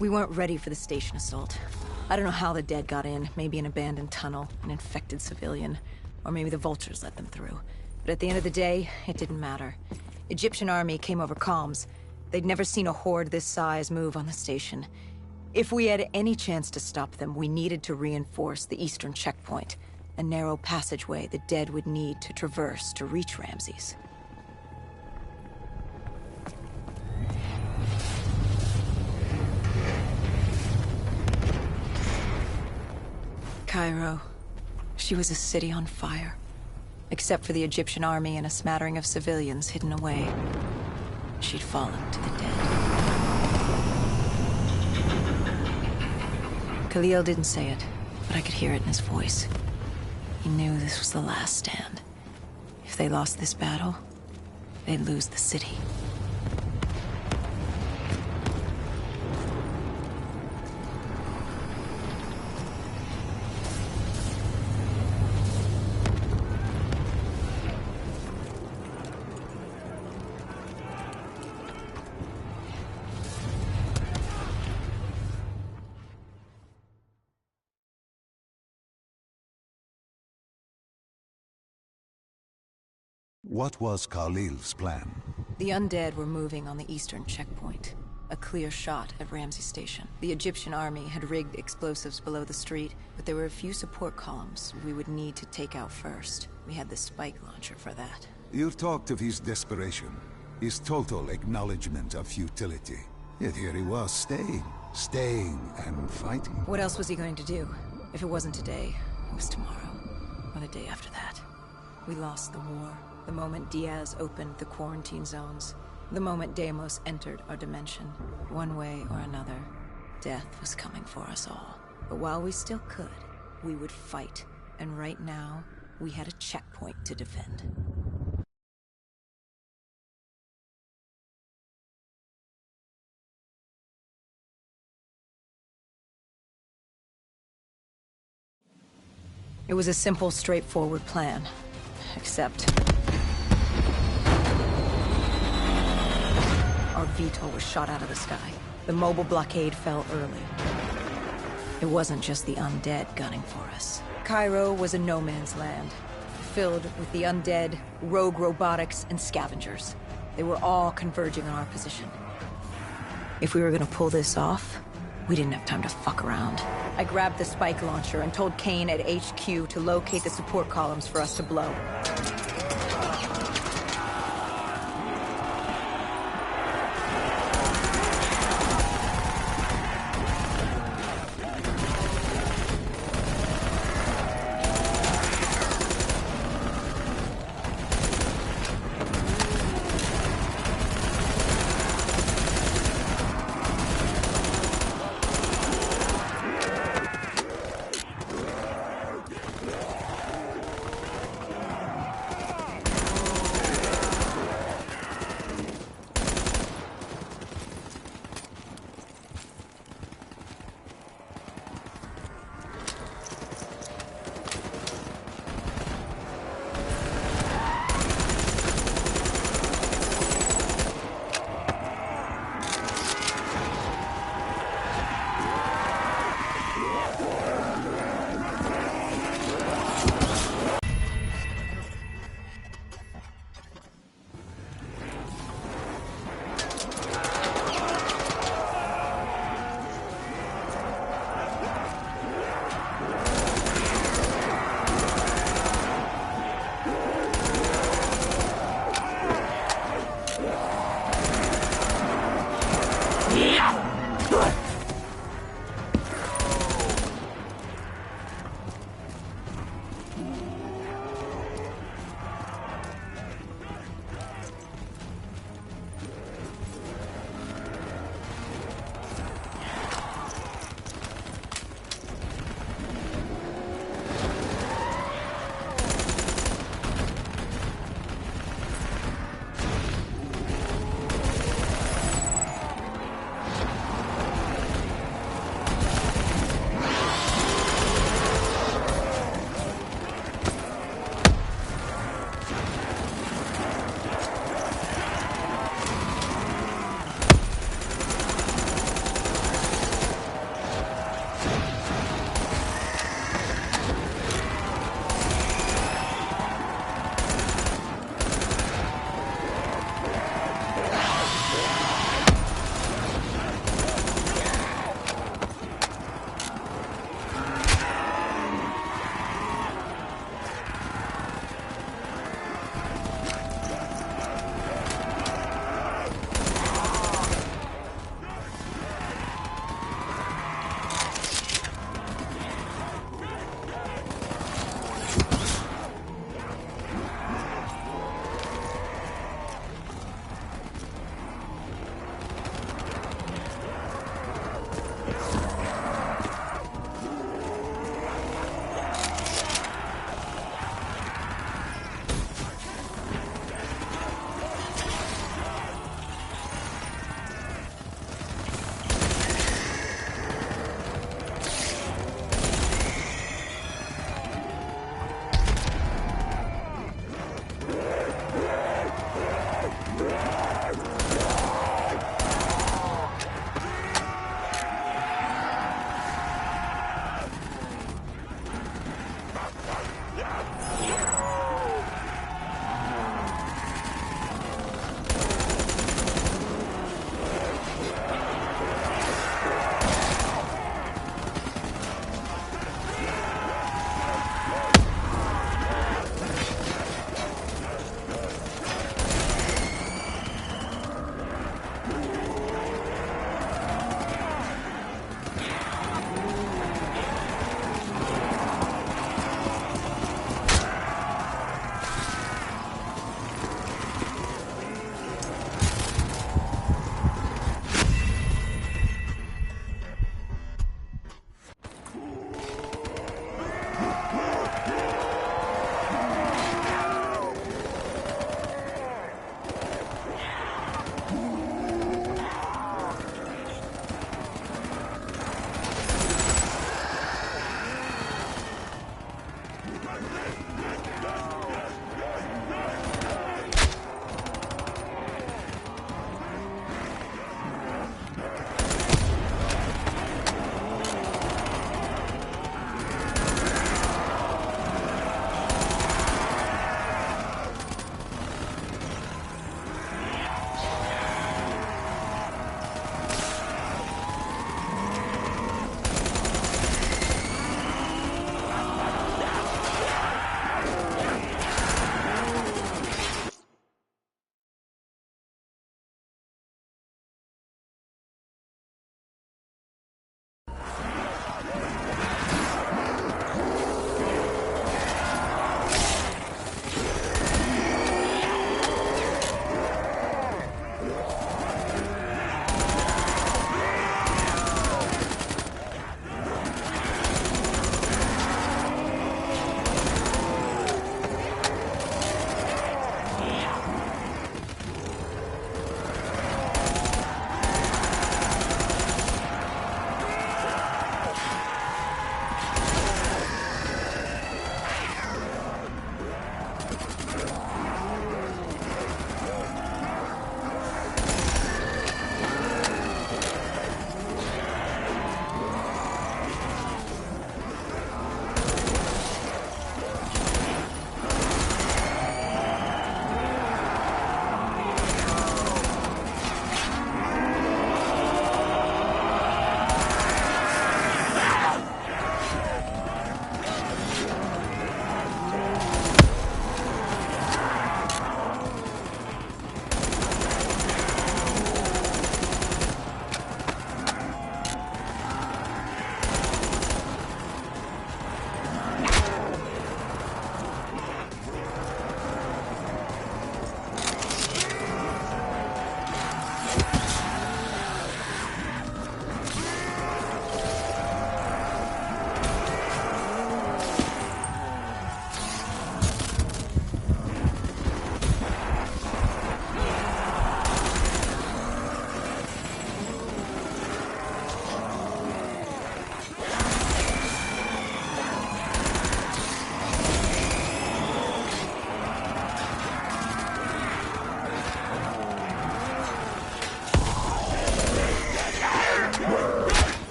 [SPEAKER 9] We weren't ready for the station assault. I don't know how the dead got in. Maybe an abandoned tunnel, an infected civilian, or maybe the vultures let them through. But at the end of the day, it didn't matter. Egyptian army came over comms. They'd never seen a horde this size move on the station. If we had any chance to stop them, we needed to reinforce the eastern checkpoint, a narrow passageway the dead would need to traverse to reach Ramses. Cairo. She was a city on fire. Except for the Egyptian army and a smattering of civilians hidden away. She'd fallen to the dead. Khalil didn't say it, but I could hear it in his voice. He knew this was the last stand. If they lost this battle, they'd lose the city.
[SPEAKER 10] What was Khalil's plan?
[SPEAKER 9] The undead were moving on the eastern checkpoint. A clear shot at Ramsey Station. The Egyptian army had rigged explosives below the street, but there were a few support columns we would need to take out first. We had the spike launcher for that.
[SPEAKER 10] You talked of his desperation, his total acknowledgement of futility. Yet here he was, staying and fighting.
[SPEAKER 9] What else was he going to do? If it wasn't today, it was tomorrow, or the day after that. We lost the war, the moment Diaz opened the quarantine zones, the moment Deimos entered our dimension. One way or another, death was coming for us all. But while we still could, we would fight. And right now, we had a checkpoint to defend. It was a simple, straightforward plan. Except... our VTOL was shot out of the sky. The mobile blockade fell early. It wasn't just the undead gunning for us. Cairo was a no-man's land, filled with the undead, rogue robotics, and scavengers. They were all converging on our position. If we were gonna pull this off, we didn't have time to fuck around. I grabbed the spike launcher and told Kane at HQ to locate the support columns for us to blow.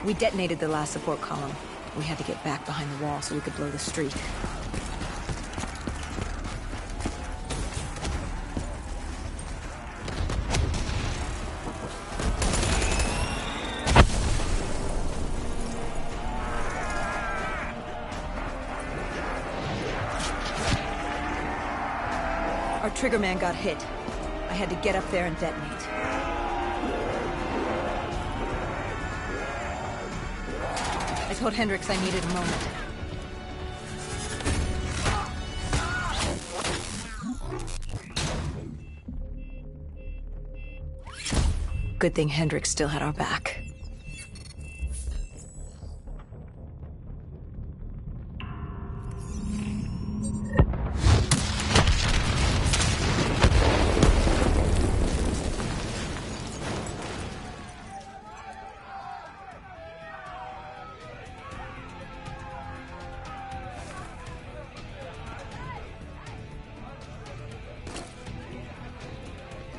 [SPEAKER 9] We detonated the last support column. We had to get back behind the wall so we could blow the street. Our triggerman got hit. I had to get up there and detonate. I told Hendricks I needed a moment. Good thing Hendricks still had our back.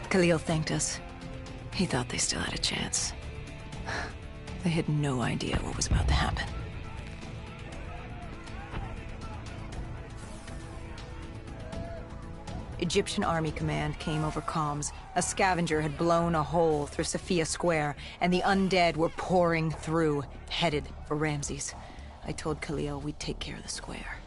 [SPEAKER 9] Khalil thanked us. He thought they still had a chance. They had no idea what was about to happen. Egyptian Army Command came over comms. A scavenger had blown a hole through Sophia Square, and the undead were pouring through, headed for Ramses. I told Khalil we'd take care of the square.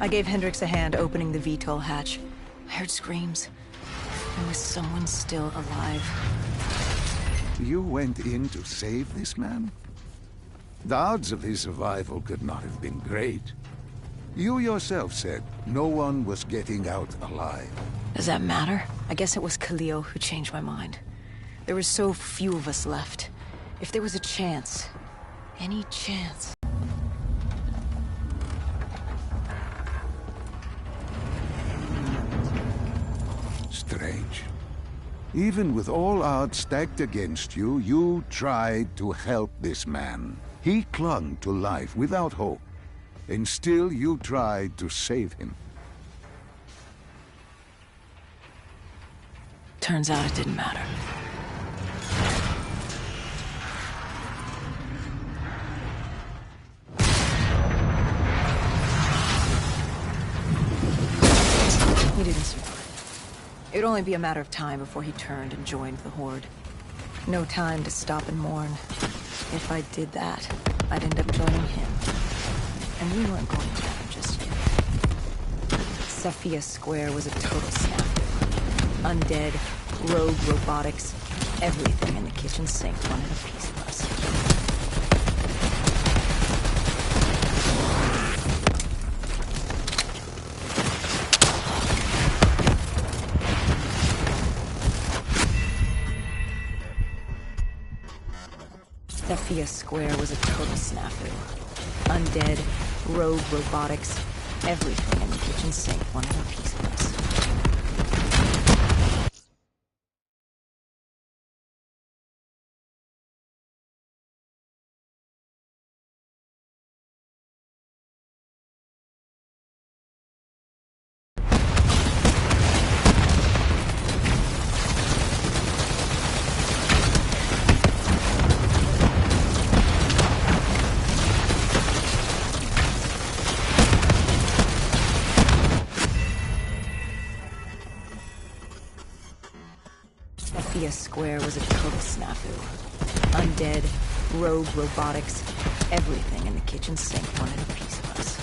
[SPEAKER 9] I gave Hendricks a hand opening the VTOL hatch. I heard screams. There was someone still alive.
[SPEAKER 10] You went in to save this man? The odds of his survival could not have been great. You yourself said no one was getting out alive.
[SPEAKER 9] Does that matter? I guess it was Khalil who changed my mind. There were so few of us left. If there was a chance, any chance...
[SPEAKER 10] Strange. Even with all odds stacked against you, you tried to help this man. He clung to life without hope, and still you tried to save him.
[SPEAKER 9] Turns out it didn't matter. He didn't survive. It would only be a matter of time before he turned and joined the Horde. No time to stop and mourn. If I did that, I'd end up joining him. And we weren't going together just yet. Sophia Square was a total snafu. Undead, rogue robotics, everything in the kitchen sink wanted a piece of us. Sophia Square was a total snafu. Undead, rogue robotics, everything in the kitchen sink wanted a piece of us. Sophia Square was a total snafu. Undead, rogue robotics, everything in the kitchen sink wanted a piece of us.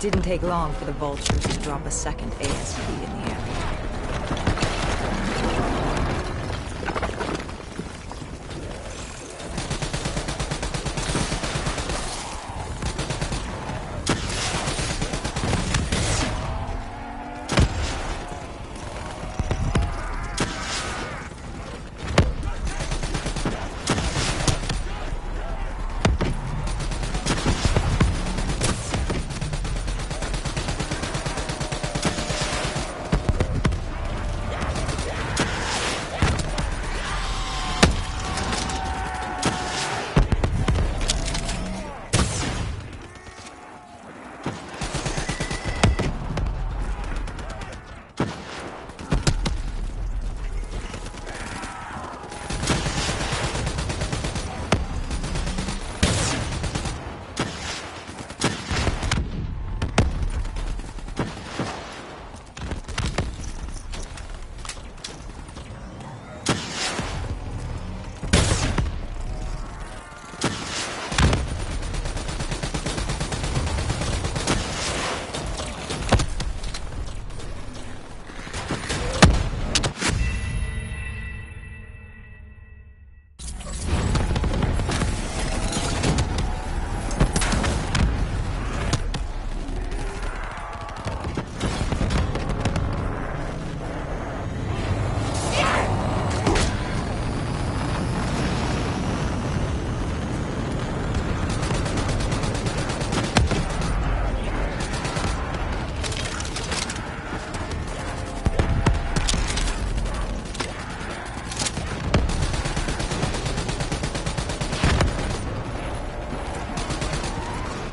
[SPEAKER 9] didn't take long for the vultures to drop a second ASP in the area.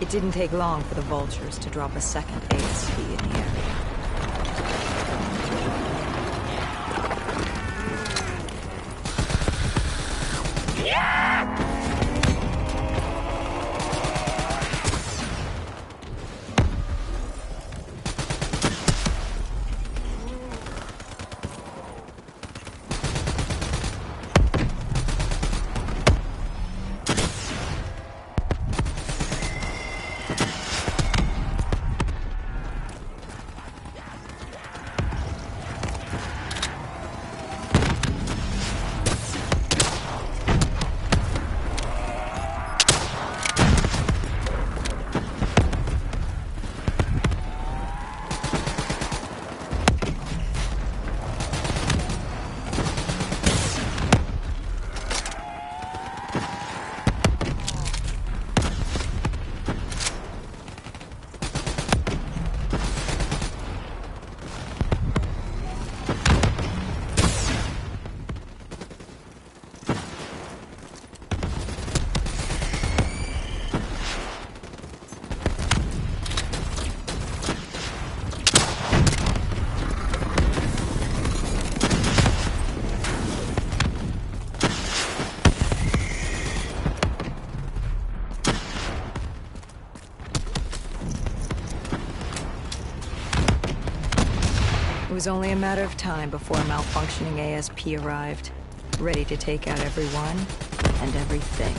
[SPEAKER 9] It didn't take long for the vultures to drop a second ASP in the area. It was only a matter of time before a malfunctioning ASP arrived, ready to take out everyone and everything.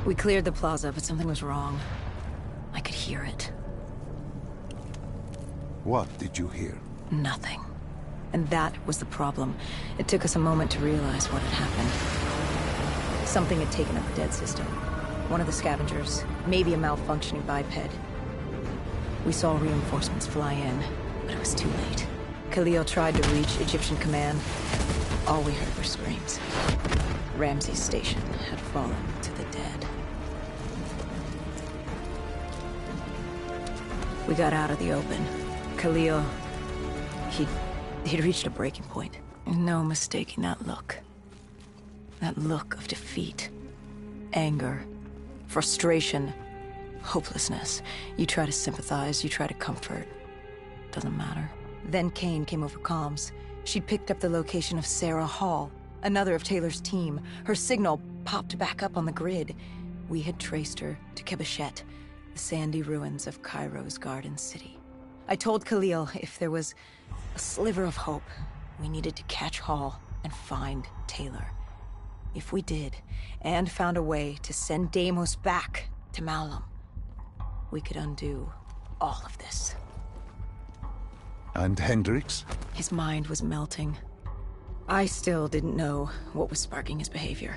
[SPEAKER 9] We cleared the plaza, but something was wrong. I could hear it.
[SPEAKER 10] What did you hear?
[SPEAKER 9] Nothing. And that was the problem. It took us a moment to realize what had happened. Something had taken up the dead system. One of the scavengers, maybe a malfunctioning biped. We saw reinforcements fly in, but it was too late. Khalil tried to reach Egyptian command. All we heard were screams. Ramses Station had fallen to the dead. We got out of the open. Khalil, he'd reached a breaking point. No mistaking that look. That look of defeat, anger, frustration, hopelessness. You try to sympathize, you try to comfort. Doesn't matter. Then Kane came over comms. She'd picked up the location of Sarah Hall, another of Taylor's team. Her signal popped back up on the grid. We had traced her to Kebeshet, the sandy ruins of Cairo's Garden City. I told Khalil if there was a sliver of hope, we needed to catch Hall and find Taylor. If we did, and found a way to send Deimos back to Malum, we could undo all of this.
[SPEAKER 10] And Hendricks?
[SPEAKER 9] His mind was melting. I still didn't know what was sparking his behavior.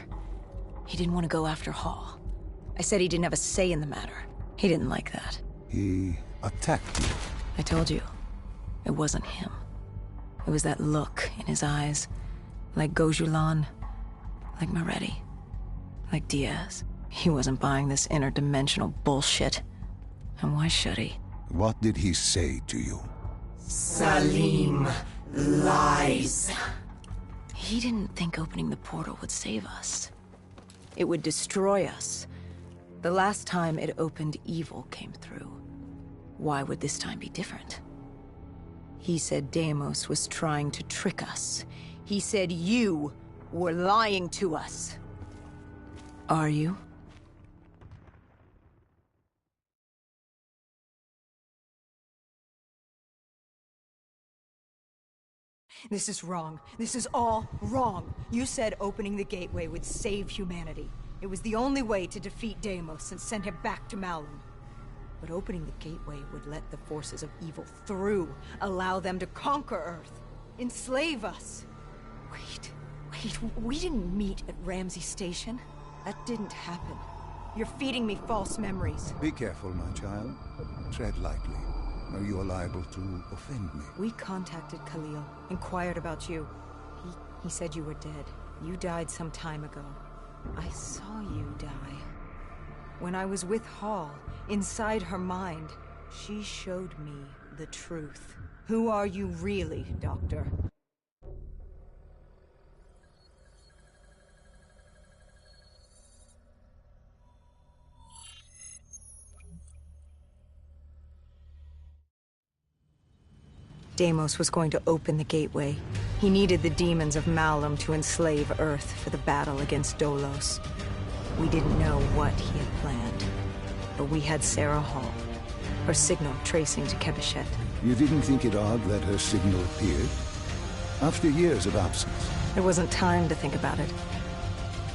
[SPEAKER 9] He didn't want to go after Hall. I said he didn't have a say in the matter. He didn't like that.
[SPEAKER 10] He attacked you.
[SPEAKER 9] I told you, it wasn't him. It was that look in his eyes, like Gojulan, like Moretti, like Diaz. He wasn't buying this interdimensional bullshit. And why should he?
[SPEAKER 10] What did he say to you?
[SPEAKER 5] Salim lies.
[SPEAKER 9] He didn't think opening the portal would save us. It would destroy us. The last time it opened, evil came through. Why would this time be different? He said Deimos was trying to trick us. He said you were lying to us. Are you? This is wrong. This is all wrong. You said opening the gateway would save humanity. It was the only way to defeat Deimos and send him back to Malum. But opening the gateway would let the forces of evil through, allow them to conquer Earth, enslave us. Wait, we didn't meet at Ramses Station. That didn't happen. You're feeding me false memories.
[SPEAKER 10] Be careful, my child. Tread lightly, or you are liable to offend me.
[SPEAKER 9] We contacted Khalil, inquired about you. He said you were dead. You died some time ago. I saw you die. When I was with Hall, inside her mind, she showed me the truth. Who are you really, Doctor? Deimos was going to open the gateway. He needed the demons of Malum to enslave Earth for the battle against Dolos. We didn't know what he had planned, but we had Sarah Hall, her signal tracing to Kebeshet.
[SPEAKER 10] You didn't think it odd that her signal appeared? After years of absence.
[SPEAKER 9] There wasn't time to think about it.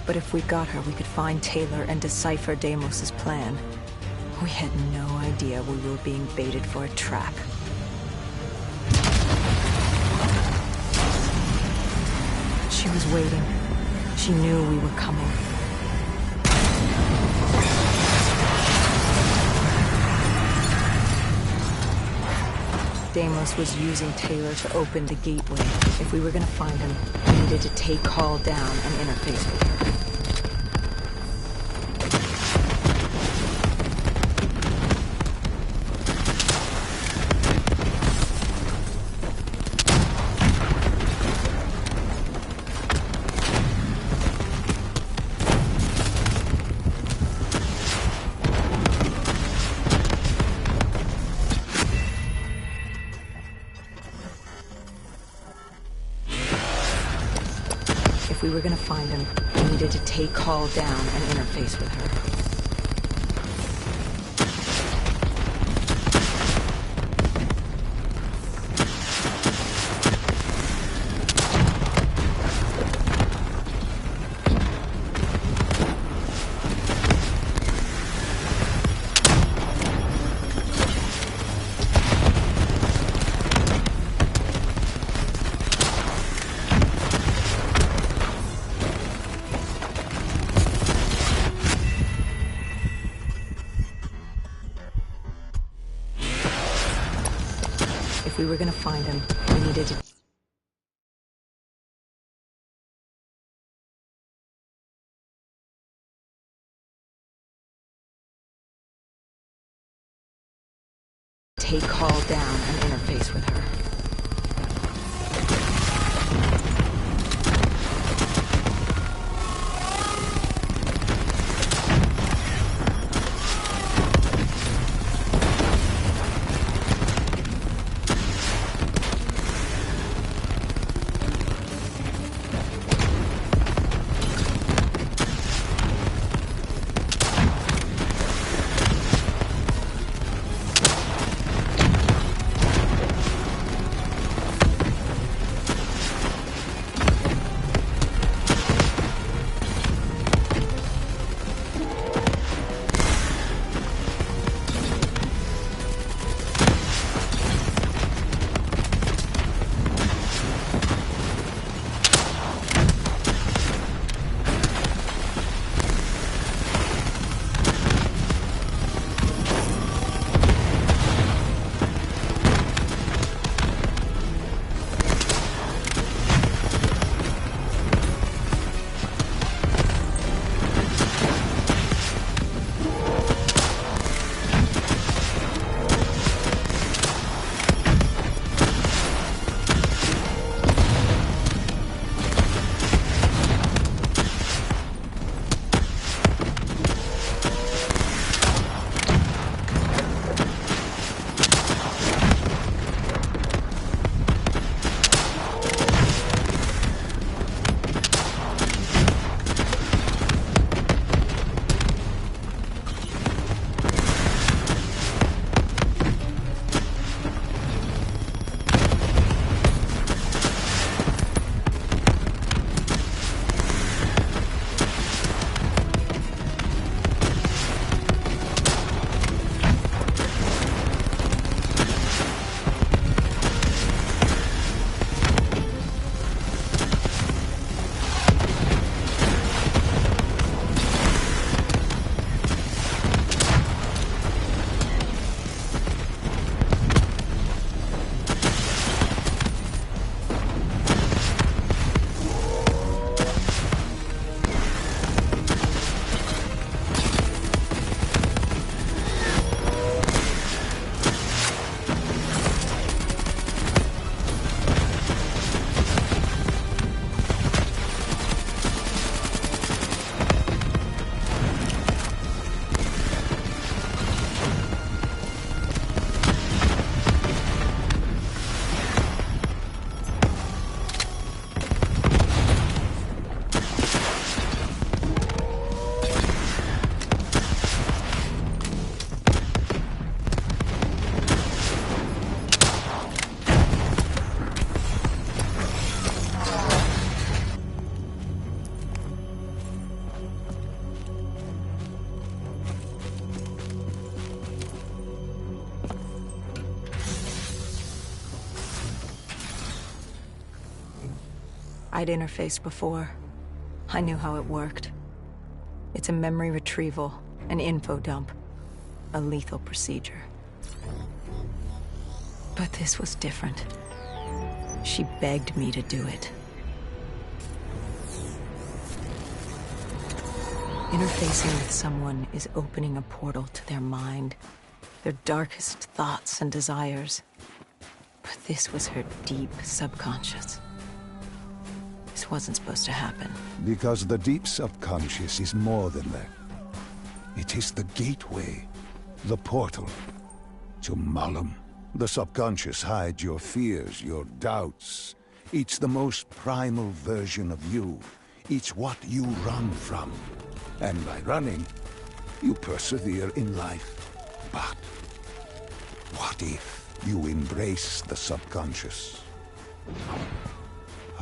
[SPEAKER 9] But if we got her, we could find Taylor and decipher Deimos' plan. We had no idea we were being baited for a trap. She was waiting. She knew we were coming. Deimos was using Taylor to open the gateway. If we were gonna find him, we needed to take Hall down and interface with her. If we were gonna find him, we needed to take Hall down and interface with her. were gonna find him. We needed to... take Hall down and interface with her. I'd interfaced before. I knew how it worked. It's a memory retrieval, an info dump, a lethal procedure. But this was different. She begged me to do it. Interfacing with someone is opening a portal to their mind, their darkest thoughts and desires. But this was her deep subconscious. This wasn't supposed to happen.
[SPEAKER 10] Because the deep subconscious is more than that. It is the gateway, the portal to Malum. The subconscious hides your fears, your doubts. It's the most primal version of you. It's what you run from. And by running, you persevere in life. But what if you embrace the subconscious?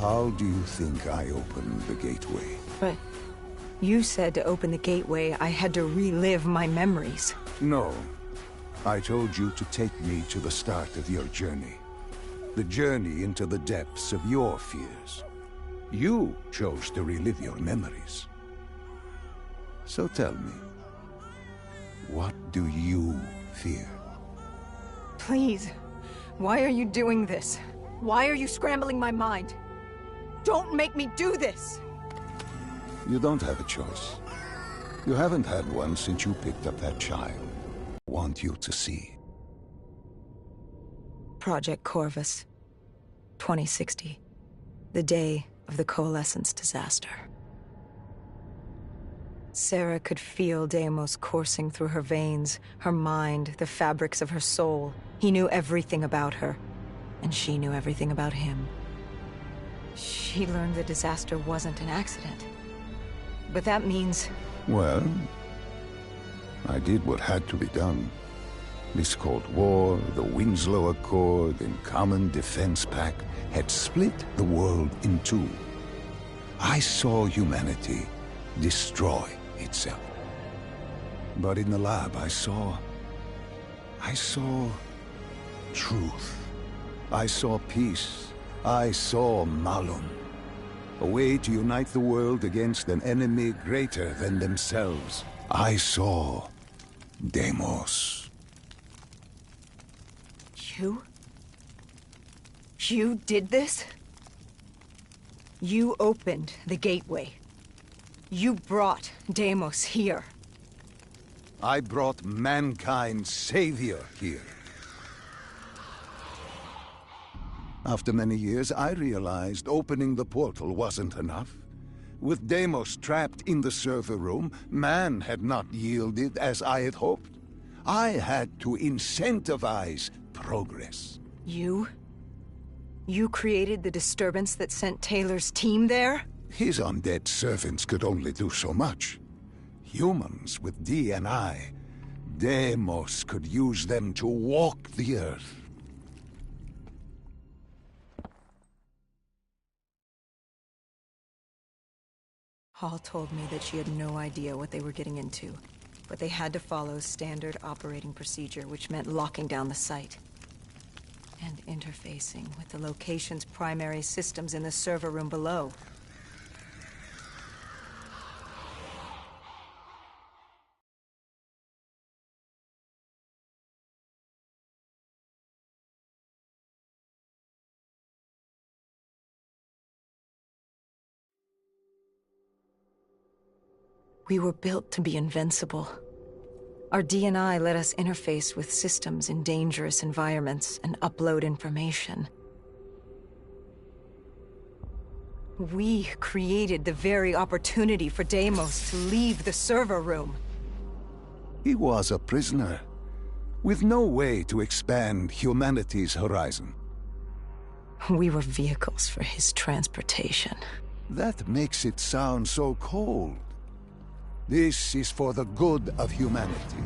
[SPEAKER 10] How do you think I opened the gateway?
[SPEAKER 9] But you said to open the gateway, I had to relive my memories.
[SPEAKER 10] No. I told you to take me to the start of your journey. The journey into the depths of your fears. You chose to relive your memories. So tell me, what do you fear?
[SPEAKER 9] Please, Why are you doing this? Why are you scrambling my mind? Don't make me do this!
[SPEAKER 10] You don't have a choice. You haven't had one since you picked up that child. I want you to see.
[SPEAKER 9] Project Corvus, 2060. The day of the Coalescence disaster. Sarah could feel Deimos coursing through her veins, her mind, the fabrics of her soul. He knew everything about her, and she knew everything about him. She learned the disaster wasn't an accident. But that means...
[SPEAKER 10] Well, I did what had to be done. This Cold War, the Winslow Accord, and Common Defense Pact had split the world in two. I saw humanity destroy itself. But in the lab, I saw truth. I saw peace. I saw Malum. A way to unite the world against an enemy greater than themselves. I saw Deimos.
[SPEAKER 9] You? You did this? You opened the gateway. You brought Deimos here.
[SPEAKER 10] I brought mankind's savior here. After many years, I realized opening the portal wasn't enough. With Deimos trapped in the server room, man had not yielded as I had hoped. I had to incentivize progress.
[SPEAKER 9] You? You created the disturbance that sent Taylor's team there?
[SPEAKER 10] His undead servants could only do so much. Humans with D&I, Deimos could use them to walk the earth.
[SPEAKER 9] Hall told me that she had no idea what they were getting into, but they had to follow standard operating procedure, which meant locking down the site. And interfacing with the location's primary systems in the server room below. We were built to be invincible. Our D&I let us interface with systems in dangerous environments and upload information. We created the very opportunity for Deimos to leave the server room.
[SPEAKER 10] He was a prisoner, with no way to expand humanity's horizon.
[SPEAKER 9] We were vehicles for his transportation.
[SPEAKER 10] That makes it sound so cold. This is for the good of humanity.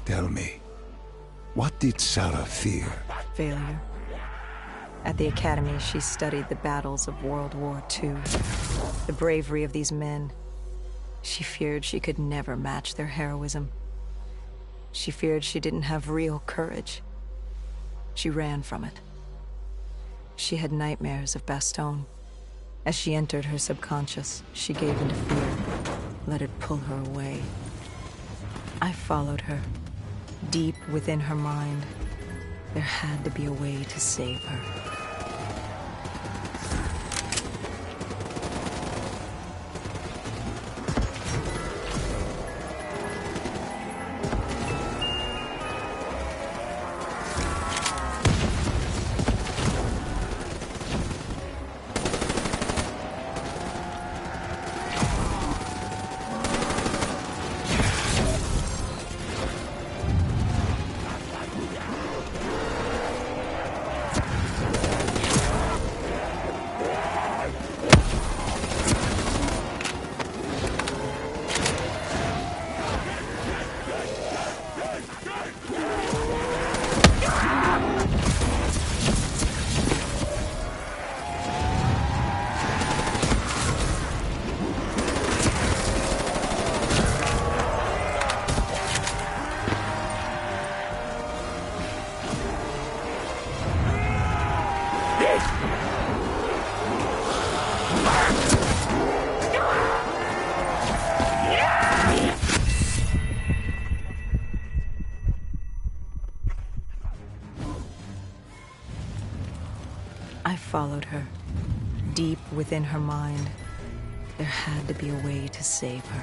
[SPEAKER 10] Tell me, what did Sarah fear?
[SPEAKER 9] Failure. At the Academy, she studied the battles of World War II. The bravery of these men. She feared she could never match their heroism. She feared she didn't have real courage. She ran from it. She had nightmares of Bastogne. As she entered her subconscious, she gave into fear, let it pull her away. I followed her. Deep within her mind, there had to be a way to save her. followed her. Deep within her mind, there had to be a way to save her.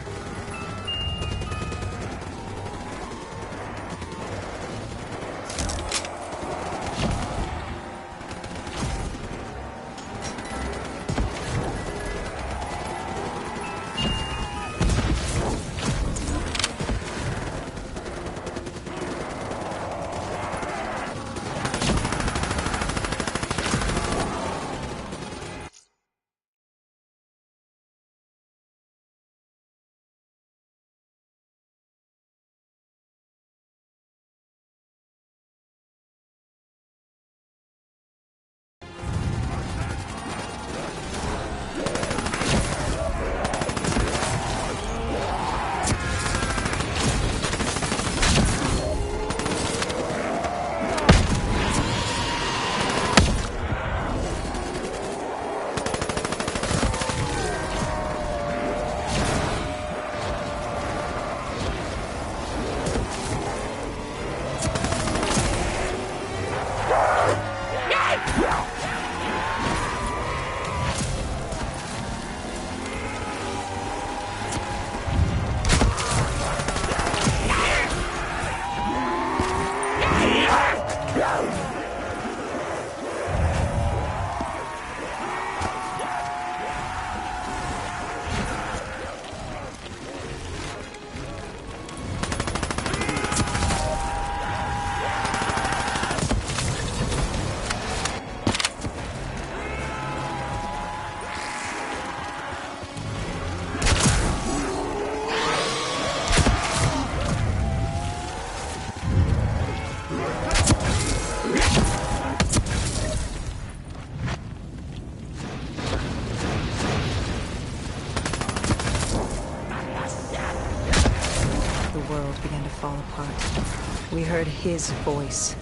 [SPEAKER 9] We heard his voice.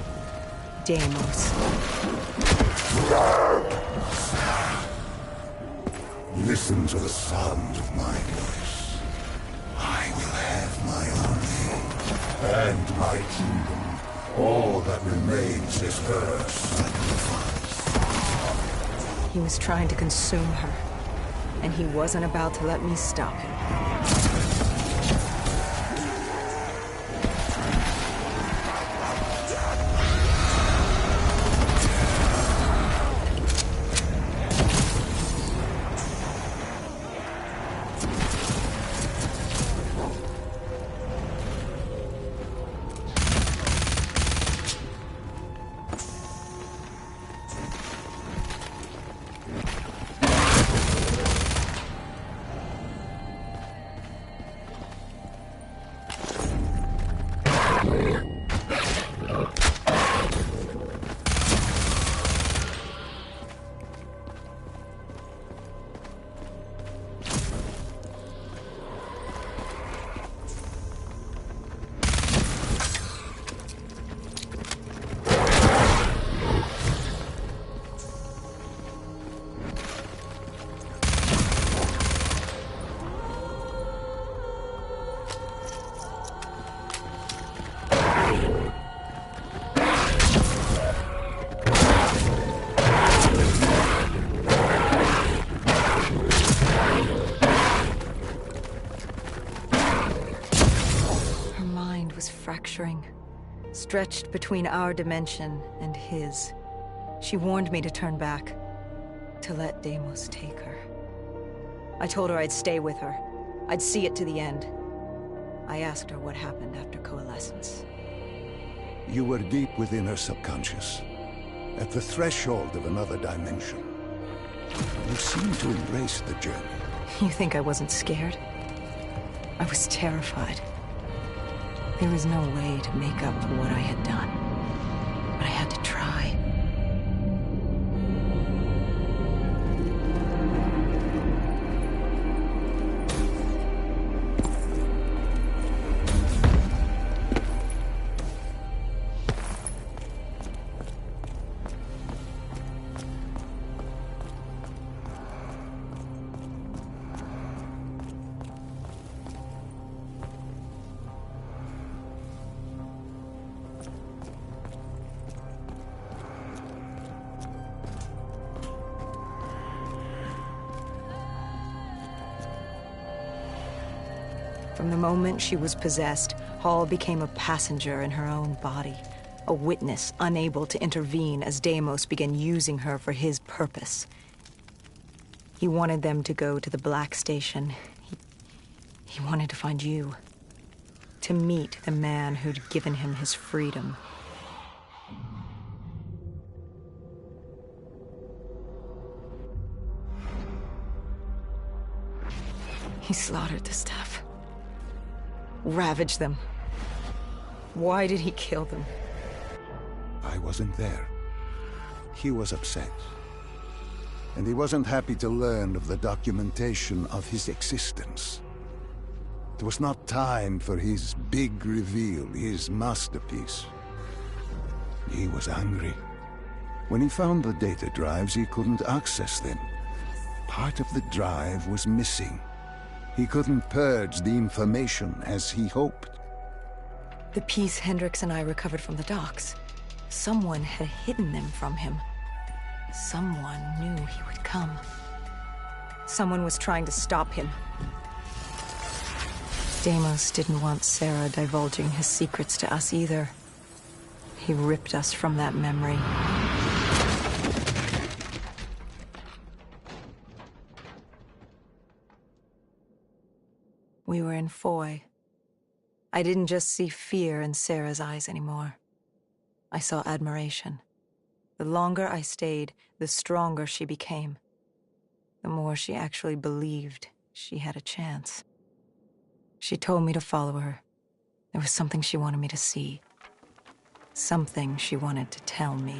[SPEAKER 9] Deimos.
[SPEAKER 10] Listen to the sound of my voice. I will have my army and my kingdom. All that remains is her sacrifice.
[SPEAKER 9] He was trying to consume her, and he wasn't about to let me stop him. Fracturing, stretched between our dimension and his. She warned me to turn back, to let Deimos take her. I told her I'd stay with her. I'd see it to the end. I asked her what happened after coalescence.
[SPEAKER 10] You were deep within her subconscious, at the threshold of another dimension. You seemed to embrace the journey.
[SPEAKER 9] You think I wasn't scared? I was terrified. There was no way to make up for what I had done. But I had to try. From the moment she was possessed, Hall became a passenger in her own body, a witness unable to intervene as Deimos began using her for his purpose. He wanted them to go to the Black Station. He wanted to find you. To meet the man who'd given him his freedom. He slaughtered the staff. Ravaged them. Why did he kill them?
[SPEAKER 10] I wasn't there. He was upset. And he wasn't happy to learn of the documentation of his existence. It was not time for his big reveal, his masterpiece. He was angry. When he found the data drives, he couldn't access them. Part of the drive was missing. He couldn't purge the information as he hoped.
[SPEAKER 9] The piece Hendricks and I recovered from the docks. Someone had hidden them from him. Someone knew he would come. Someone was trying to stop him. Deimos didn't want Sarah divulging his secrets to us either. He ripped us from that memory. We were in Foy. I didn't just see fear in Sarah's eyes anymore. I saw admiration. The longer I stayed, the stronger she became. The more she actually believed she had a chance. She told me to follow her. There was something she wanted me to see. Something she wanted to tell me.